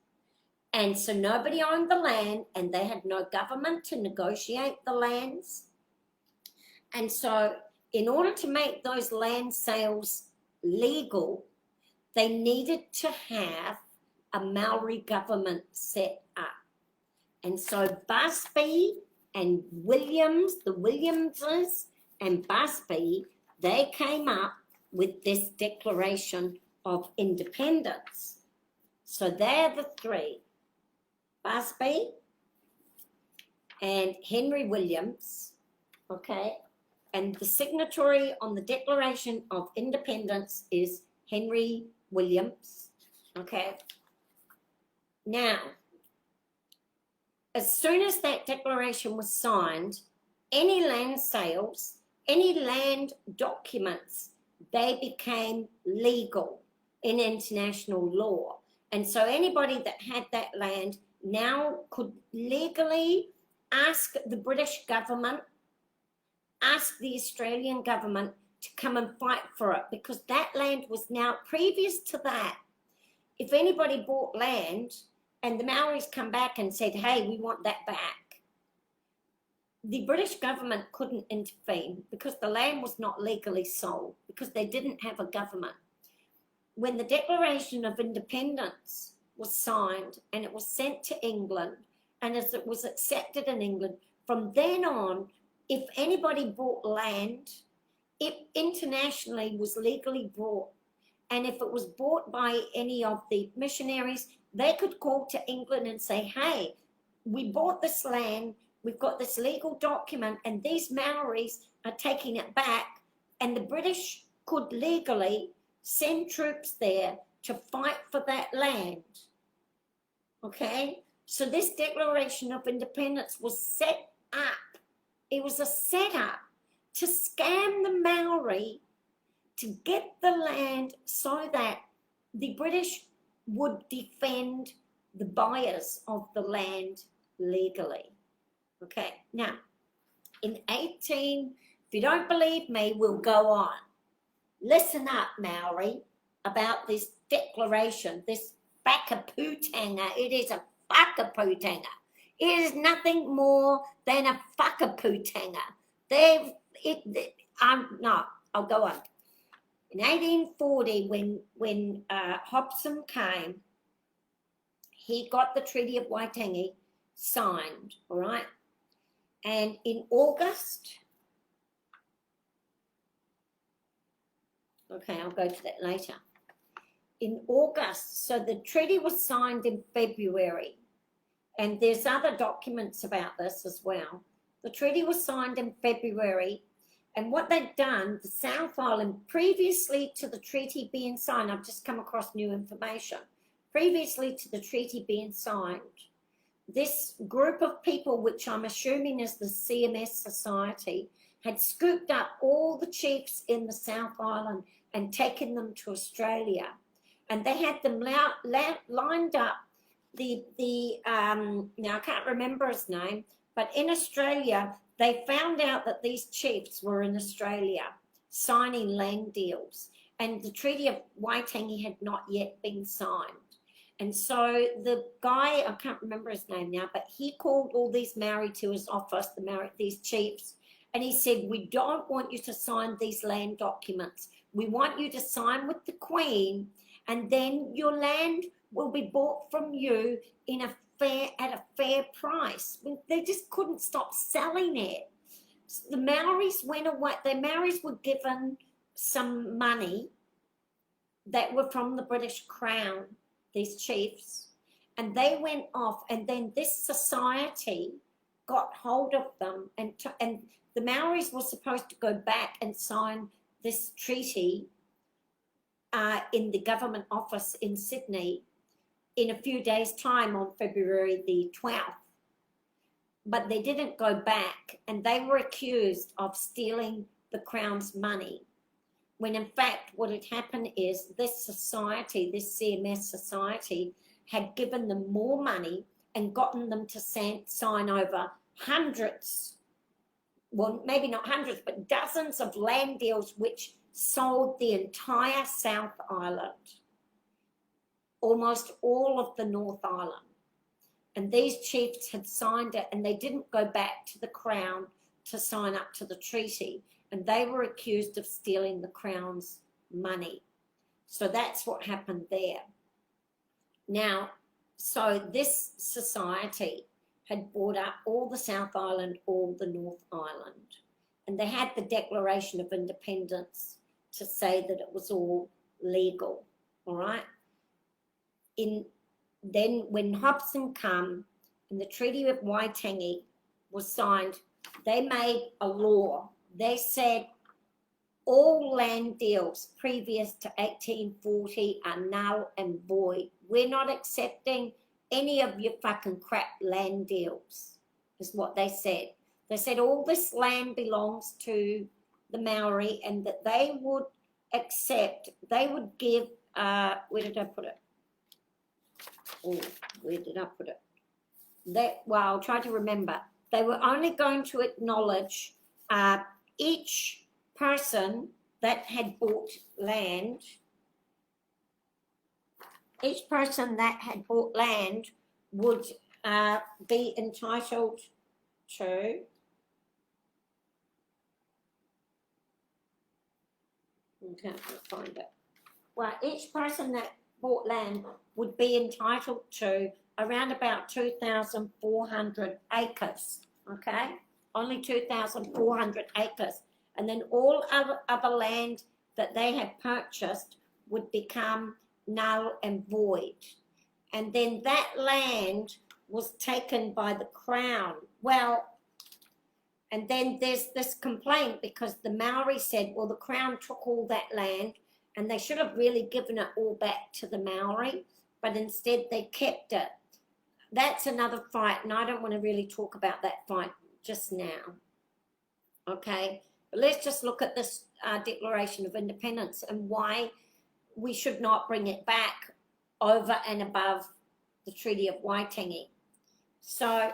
And so nobody owned the land and they had no government to negotiate the lands. And so in order to make those land sales legal, they needed to have a Maori government set up. And so Busby and Williams, the Williamses and Busby, they came up with this Declaration of Independence. So they're the three, Busby and Henry Williams, okay? And the signatory on the Declaration of Independence is Henry Williams, okay? Now, as soon as that declaration was signed, any land sales, any land documents, they became legal in international law. And so anybody that had that land now could legally ask the British government, ask the Australian government to come and fight for it, because that land was now, previous to that, if anybody bought land and the Maoris come back and said, hey, we want that back, the British government couldn't intervene because the land was not legally sold, because they didn't have a government. When the Declaration of Independence was signed and it was sent to England, and as it was accepted in England, from then on, if anybody bought land, it internationally was legally bought. And if it was bought by any of the missionaries, they could call to England and say, hey, we bought this land, we've got this legal document, and these Maoris are taking it back. And the British could legally send troops there to fight for that land. Okay? So this Declaration of Independence was set up. It was a setup to scam the Maori to get the land so that the British would defend the buyers of the land legally. Okay, now, in if you don't believe me, we'll go on. Listen up, Maori, about this declaration, this whakaputanga. It is a whakaputanga. It is nothing more than a whakaputanga. No, I'll go on. In 1840, when Hobson came, he got the Treaty of Waitangi signed, all right? And in August, okay, I'll go to that later. In August, so the treaty was signed in February, and there's other documents about this as well. The treaty was signed in February, and what they'd done, the South Island, previously to the treaty being signed, I've just come across new information, previously to the treaty being signed, this group of people, which I'm assuming is the CMS Society, had scooped up all the chiefs in the South Island and taken them to Australia. And they had them lined up, now I can't remember his name, but in Australia, they found out that these chiefs were in Australia. signing land deals. And the Treaty of Waitangi had not yet been signed. And so the guy, I can't remember his name now, but he called all these Maori to his office, these chiefs, and he said, we don't want you to sign these land documents. We want you to sign with the Queen, and then your land will be bought from you at a fair price. They just couldn't stop selling it. The Maoris went away. The Maoris were given some money that were from the British Crown, these chiefs, and they went off, and then this society got hold of them, and the Maoris were supposed to go back and sign this treaty in the government office in Sydney in a few days' time on February the 12th. But they didn't go back, and they were accused of stealing the Crown's money, when in fact what had happened is this society, this CMS society, had given them more money and gotten them to sign over hundreds, well, maybe not hundreds, but dozens of land deals which sold the entire South Island, almost all of the North Island. And these chiefs had signed it, and they didn't go back to the Crown to sign up to the treaty, and they were accused of stealing the Crown's money. So that's what happened there. Now, so this society had bought up all the South Island, all the North Island, and they had the Declaration of Independence to say that it was all legal, all right? Then when Hobson came and the Treaty of Waitangi was signed, they made a law. They said all land deals previous to 1840 are null and void. We're not accepting any of your fucking crap land deals, is what they said. They said all this land belongs to the Maori, and that they would accept, they would give, where did I put it? Oh, where did I put it? Well, I'll try to remember. They were only going to acknowledge each person that had bought land. Each person that had bought land would be entitled to, I can't find it. Well, each person that bought land would be entitled to around about 2,400 acres, okay? Only 2,400 acres. And then all other land that they had purchased would become null and void. And then that land was taken by the Crown. Well, and then there's this complaint because the Maori said, well, the Crown took all that land and they should have really given it all back to the Maori, but instead they kept it. That's another fight, and I don't want to really talk about that fight just now, okay? But let's just look at this Declaration of Independence and why we should not bring it back over and above the Treaty of Waitangi. So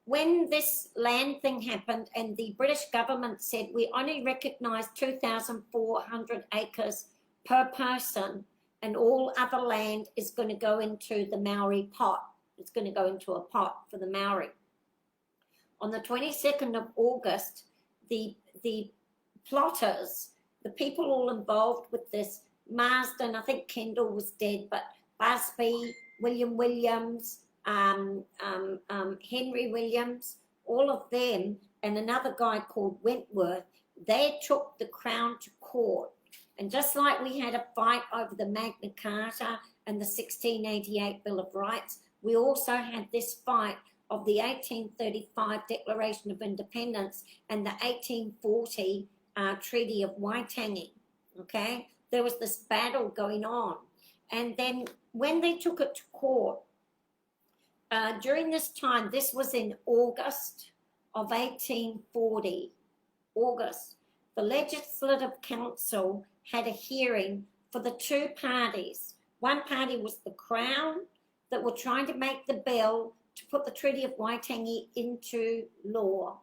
when this land thing happened and the British government said we only recognise 2,400 acres per person, and all other land is going to go into the Maori pot. It's going to go into a pot for the Maori. On the 22nd of August, the plotters, the people all involved with this, Marsden, I think Kendall was dead, but Busby, William Williams, Henry Williams, all of them, and another guy called Wentworth, they took the Crown to court. And just like we had a fight over the Magna Carta and the 1688 Bill of Rights, we also had this fight of the 1835 Declaration of Independence and the 1840 Treaty of Waitangi, okay? There was this battle going on. And then when they took it to court, during this time, this was in August of 1840, August, the Legislative Council had a hearing for the two parties. One party was the Crown that were trying to make the bill to put the Treaty of Waitangi into law.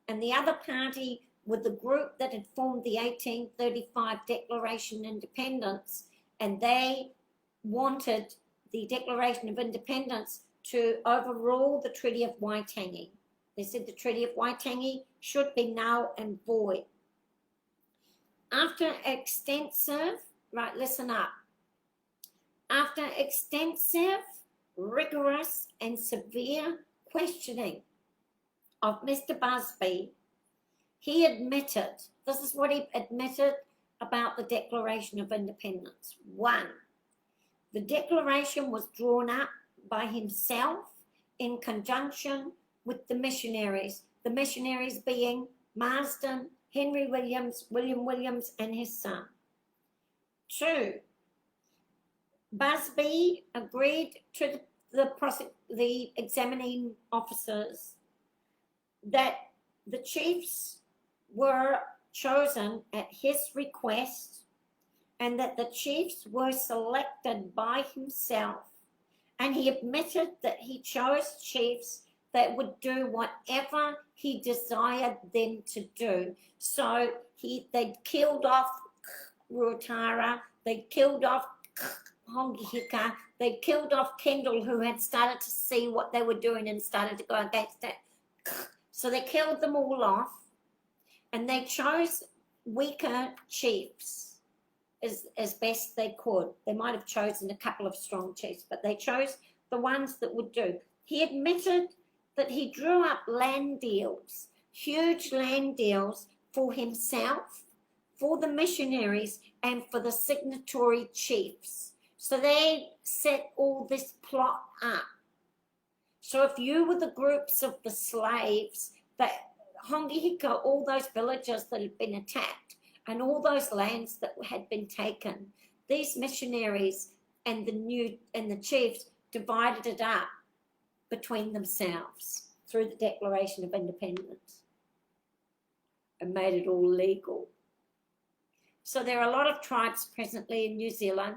And the other party with the group that had formed the 1835 Declaration of Independence, and they wanted the Declaration of Independence to overrule the Treaty of Waitangi. They said the Treaty of Waitangi should be null and void. After extensive, right, listen up. After extensive, rigorous, and severe questioning of Mr. Busby, he admitted, this is what he admitted about the Declaration of Independence. 1, the declaration was drawn up by himself in conjunction with the missionaries being Marsden, Henry Williams, William Williams, and his son. 2, Busby agreed to the examining officers that the chiefs were chosen at his request, and that the chiefs were selected by himself, and he admitted that he chose chiefs that would do whatever he desired them to do. So they'd killed off Ruatara, they'd killed off Hongihika, they'd killed off Kendall, who had started to see what they were doing and started to go against it. So they killed them all off, and they chose weaker chiefs as best they could. They might have chosen a couple of strong chiefs, but they chose the ones that would do. He admitted that he drew up land deals, huge land deals for himself, for the missionaries, and for the signatory chiefs. So they set all this plot up. So if you were the groups of the slaves, that Hongihika, all those villages that had been attacked, and all those lands that had been taken, these missionaries and the chiefs divided it up between themselves through the Declaration of Independence and made it all legal. So there are a lot of tribes presently in New Zealand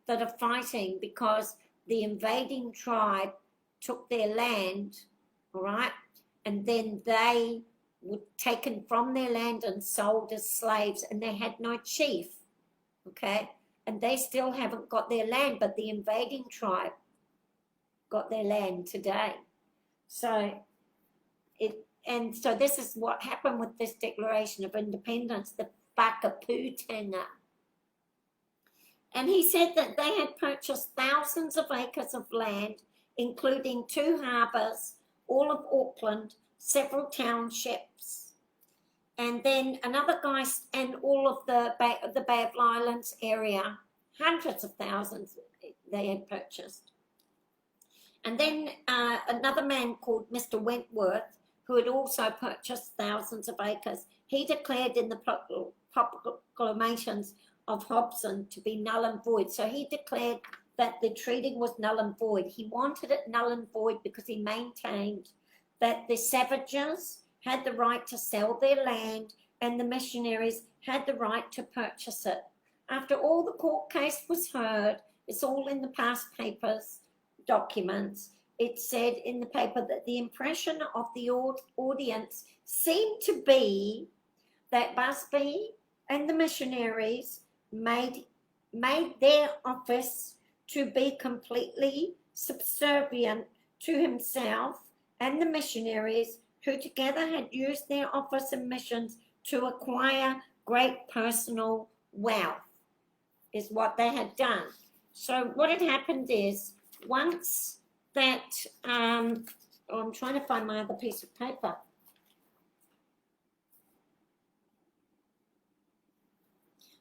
that are fighting because the invading tribe took their land, all right, and then they were taken from their land and sold as slaves, and they had no chief, okay, and they still haven't got their land, but the invading tribe got their land today. So this is what happened with this Declaration of Independence, the whakaputanga. And he said that they had purchased thousands of acres of land, including 2 harbours, all of Auckland, several townships, and then another guy, and all of the Bay of Islands area, hundreds of thousands they had purchased. And then another man called Mr. Wentworth, who had also purchased thousands of acres, he declared in the proclamations of Hobson to be null and void. So he declared that the treaty was null and void. He wanted it null and void because he maintained that the savages had the right to sell their land and the missionaries had the right to purchase it. After all the court case was heard, it's all in the past papers, documents, it said in the paper that the impression of the audience seemed to be that Busby and the missionaries made their office to be completely subservient to himself and the missionaries, who together had used their office and missions to acquire great personal wealth, is what they had done. So what had happened is, once that, I'm trying to find my other piece of paper.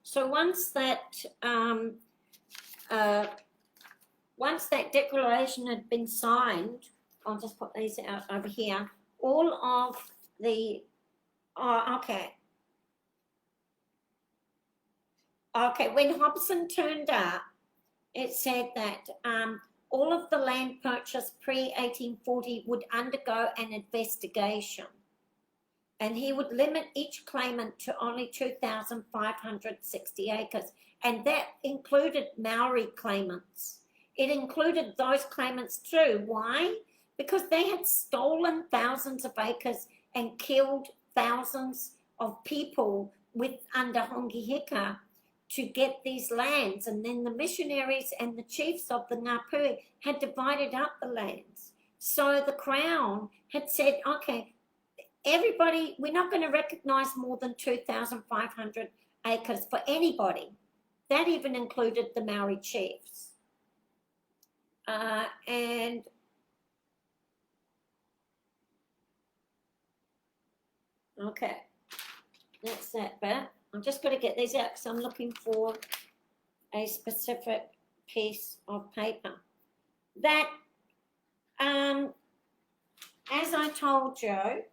So once that declaration had been signed, I'll just put these out over here, all of the, okay, when Hobson turned up, it said that all of the land purchased pre-1840 would undergo an investigation, and he would limit each claimant to only 2,560 acres, and that included Maori claimants. It included those claimants too. Why? Because they had stolen thousands of acres and killed thousands of people with under Hongi Hika to get these lands, and then the missionaries and the chiefs of the Ngāpuhi had divided up the lands. So the Crown had said, okay, everybody, we're not going to recognise more than 2,500 acres for anybody. That even included the Maori chiefs. And okay, that's that bit. I'm just going to get these out because I'm looking for a specific piece of paper. That, as I told you,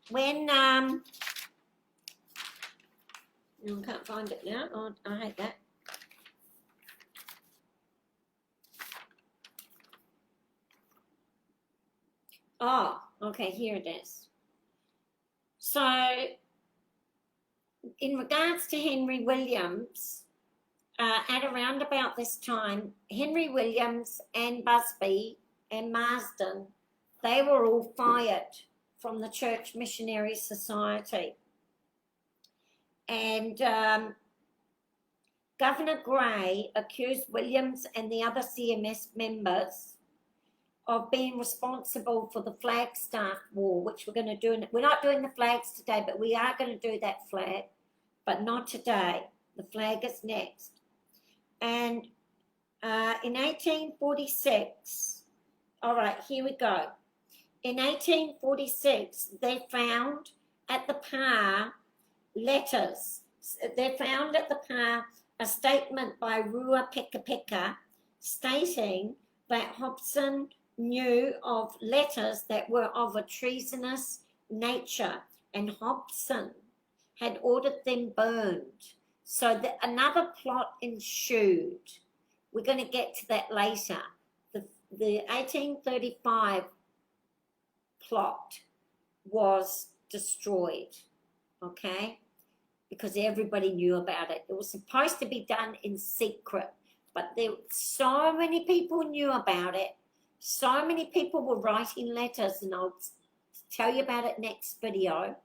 when, I can't find it now. Oh, I hate that. Oh, okay, here it is. So, in regards to Henry Williams, at around about this time, Henry Williams and Busby and Marsden, they were all fired from the Church Missionary Society. And Governor Gray accused Williams and the other CMS members of being responsible for the Flagstaff War, which we're going to do. We're not doing the flags today, but we are going to do that flag, but not today. The flag is next. And in 1846, all right, here we go. In 1846, they found at the pa letters. They found at the pa a statement by Rua Peka Peka stating that Hobson knew of letters that were of a treasonous nature, and Hobson had ordered them burned. So another plot ensued. We're going to get to that later. The 1835 plot was destroyed, okay, because everybody knew about it. It was supposed to be done in secret, but so many people knew about it. So many people were writing letters, and I'll tell you about it next video,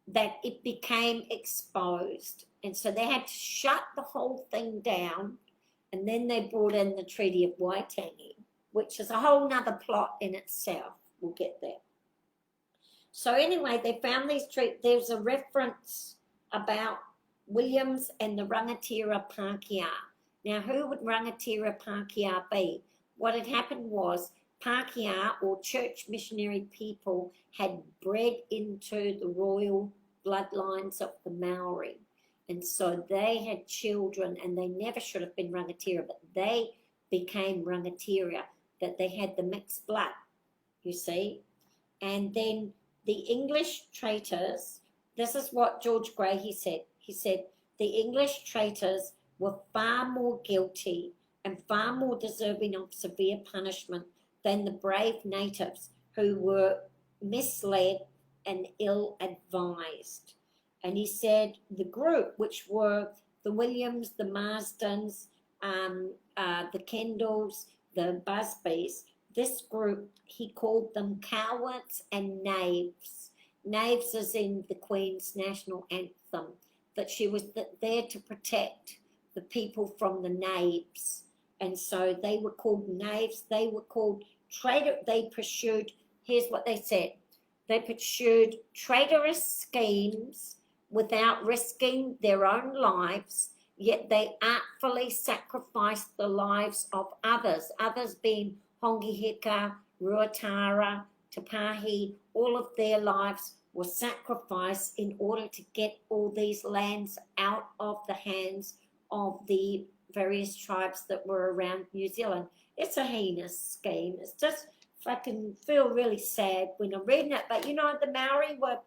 that it became exposed. And so they had to shut the whole thing down, and then they brought in the Treaty of Waitangi, which is a whole nother plot in itself. We'll get there. So anyway, they found these there's a reference about Williams and the Rangatira Pākehā. Now, who would Rangatira Pākehā be? What had happened was Pākehā, or church missionary people, had bred into the royal bloodlines of the Maori. And so they had children, and they never should have been Rangatira, but they became Rangatira, that they had the mixed blood, you see. And then the English traitors, this is what George Gray, he said, the English traitors were far more guilty and far more deserving of severe punishment than the brave natives who were misled and ill-advised. And he said the group, which were the Williams, the Marsdens, the Kendalls, the Busbys, this group, he called them cowards and knaves. Knaves is in the Queen's national anthem, that she was there to protect the people from the knaves. And so they were called knaves. They were called traitor. They pursued, here's what they said, they pursued traitorous schemes without risking their own lives, yet they artfully sacrificed the lives of others being Hongi Hika, Ruatara, Te Pahi. All of their lives were sacrificed in order to get all these lands out of the hands of the various tribes that were around New Zealand. It's a heinous scheme. It's just fucking feel really sad when I'm reading it. But you know, the Maori were,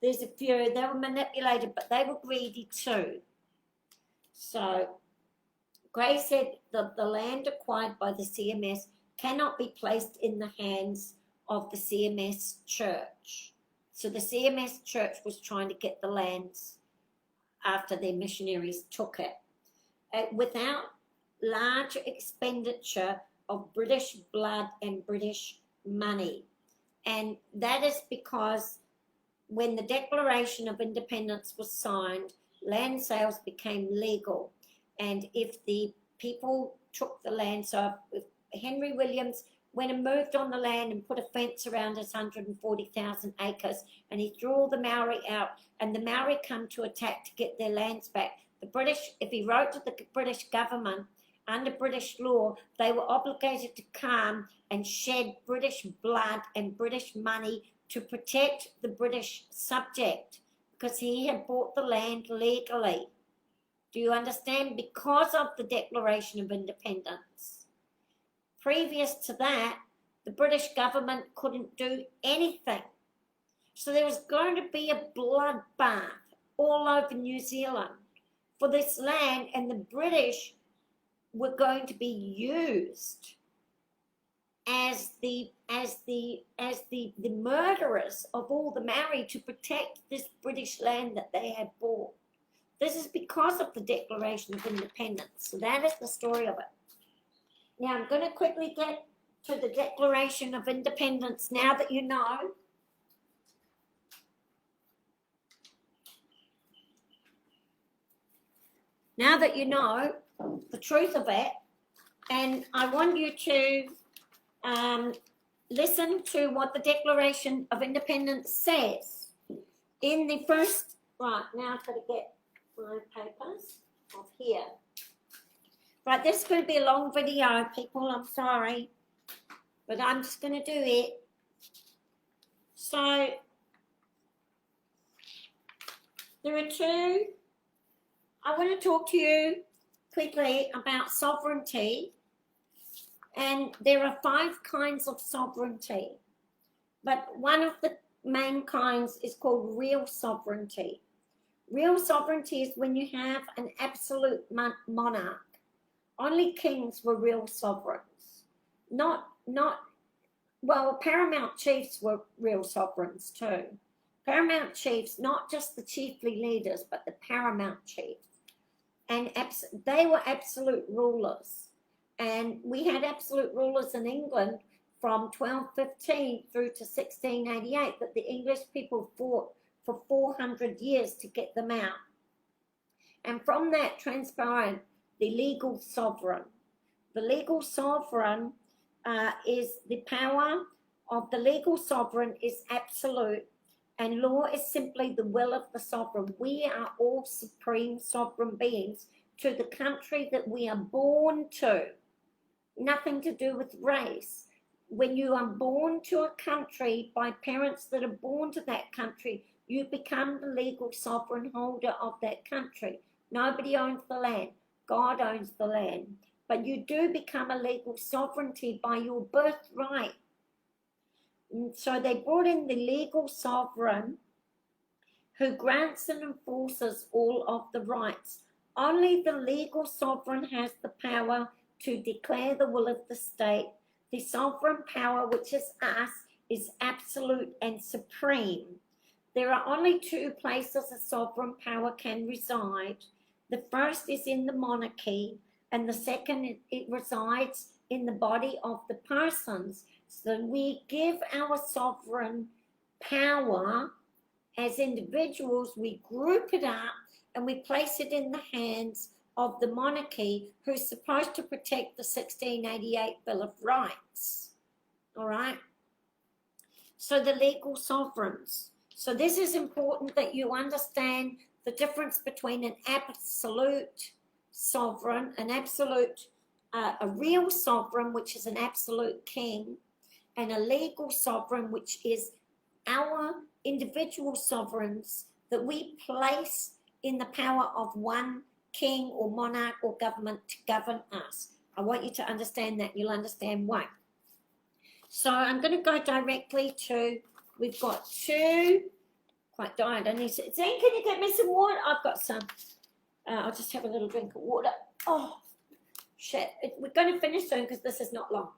there's a few, they were manipulated, but they were greedy too. So Gray said the land acquired by the CMS cannot be placed in the hands of the CMS church. So the CMS church was trying to get the lands after their missionaries took it. Without large expenditure of British blood and British money. And that is because when the Declaration of Independence was signed, land sales became legal. And if the people took the land, so if Henry Williams went and moved on the land and put a fence around his 140,000 acres, and he threw all the Maori out, and the Maori come to attack to get their lands back, the British, if he wrote to the British government, under British law, they were obligated to come and shed British blood and British money to protect the British subject, because he had bought the land legally. Do you understand? Because of the Declaration of Independence. Previous to that, the British government couldn't do anything. So there was going to be a bloodbath all over New Zealand for this land, and the British were going to be used as the murderers of all the Maori to protect this British land that they had bought. This is because of the Declaration of Independence. So that is the story of it. Now I'm going to quickly get to the Declaration of Independence now that you know. Now that you know the truth of it, and I want you to listen to what the Declaration of Independence says in the first. Right, now I've got to get my papers off here. Right, this is going to be a long video, people, I'm sorry, but I'm just going to do it. So there are two. I want to talk to you quickly about sovereignty, and there are 5 kinds of sovereignty, but one of the main kinds is called real sovereignty. Real sovereignty is when you have an absolute monarch. Only kings were real sovereigns. Well, paramount chiefs were real sovereigns too. Paramount chiefs, not just the chiefly leaders, but the paramount chiefs. And they were absolute rulers. And we had absolute rulers in England from 1215 through to 1688 that the English people fought for 400 years to get them out. And from that transpired the legal sovereign. The legal sovereign is the power of the legal sovereign is absolute, and law is simply the will of the sovereign. We are all supreme sovereign beings to the country that we are born to. Nothing to do with race. When you are born to a country by parents that are born to that country, you become the legal sovereign holder of that country. Nobody owns the land. God owns the land. But you do become a legal sovereignty by your birthright. And so they brought in the legal sovereign who grants and enforces all of the rights. Only the legal sovereign has the power to declare the will of the state. The sovereign power, which is us, is absolute and supreme. There are only 2 places a sovereign power can reside. The first is in the monarchy, and the second, it resides in the body of the persons. So we give our sovereign power as individuals, we group it up and we place it in the hands of the monarchy, who's supposed to protect the 1688 Bill of Rights. All right? So the legal sovereigns. So this is important that you understand the difference between an absolute sovereign, a real sovereign, which is an absolute king, and a legal sovereign, which is our individual sovereigns that we place in the power of one king or monarch or government to govern us. I want you to understand that. You'll understand why. So I'm going to go directly to, we've got 2, quite tired. And he said, Zane, can you get me some water? I've got some. I'll just have a little drink of water. Oh, shit. We're going to finish soon because this is not long.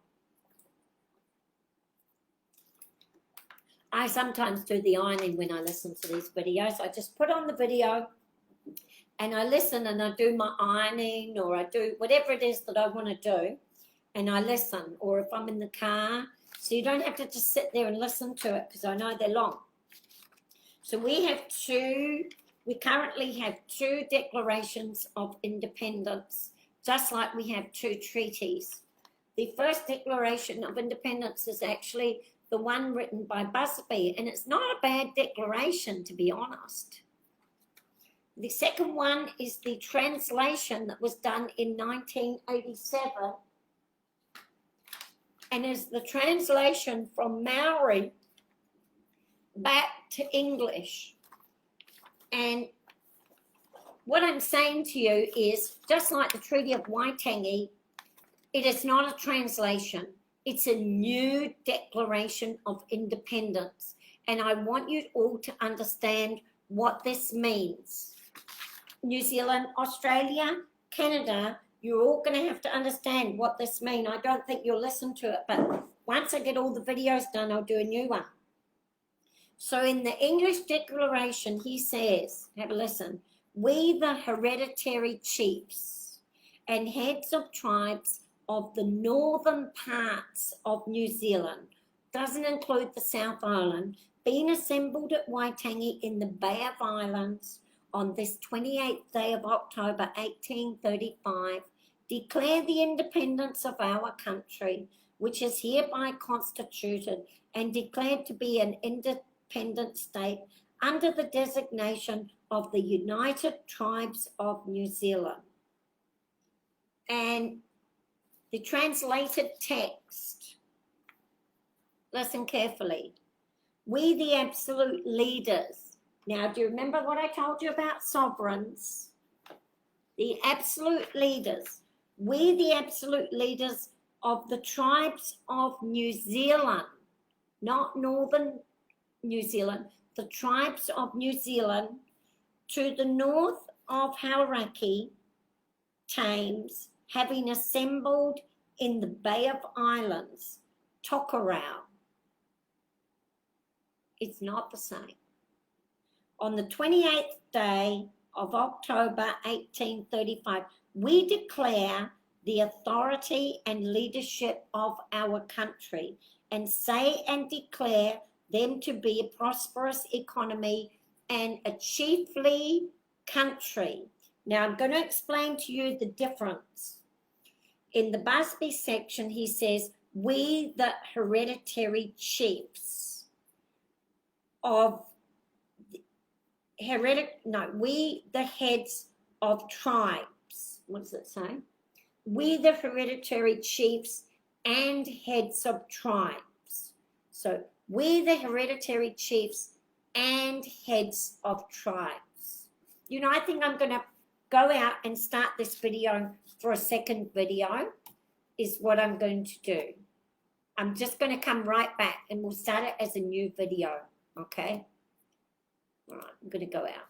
I sometimes do the ironing when I listen to these videos. I just put on the video and I listen and I do my ironing, or I do whatever it is that I want to do, and I listen. Or if I'm in the car, so you don't have to just sit there and listen to it because I know they're long. So we currently have 2 declarations of independence, just like we have 2 treaties. The first Declaration of Independence is actually the one written by Busby, and it's not a bad declaration, to be honest. The second one is the translation that was done in 1987, and is the translation from Maori back to English. And what I'm saying to you is, just like the Treaty of Waitangi, it is not a translation. It's a new Declaration of Independence. And I want you all to understand what this means. New Zealand, Australia, Canada, you're all going to have to understand what this means. I don't think you'll listen to it, but once I get all the videos done, I'll do a new one. So in the English Declaration, he says, have a listen, we the hereditary chiefs and heads of tribes of the northern parts of New Zealand, doesn't include the South Island, being assembled at Waitangi in the Bay of Islands on this 28th day of October 1835, declare the independence of our country, which is hereby constituted and declared to be an independent state under the designation of the United Tribes of New Zealand. And the translated text, listen carefully. We the absolute leaders. Now, do you remember what I told you about sovereigns? The absolute leaders. We the absolute leaders of the tribes of New Zealand, not northern New Zealand, the tribes of New Zealand to the north of Hauraki, Thames, having assembled in the Bay of Islands, Tokerau. It's not the same. On the 28th day of October 1835, we declare the authority and leadership of our country and say and declare them to be a prosperous economy and a chiefly country. Now, I'm going to explain to you the difference. In the Busby section, he says, we the hereditary chiefs of we the heads of tribes. What does it say? We the hereditary chiefs and heads of tribes. So we the hereditary chiefs and heads of tribes. You know, I think I'm going to go out and start this video for a second video is what I'm going to do. I'm just going to come right back and we'll start it as a new video, okay? All right, I'm going to go out.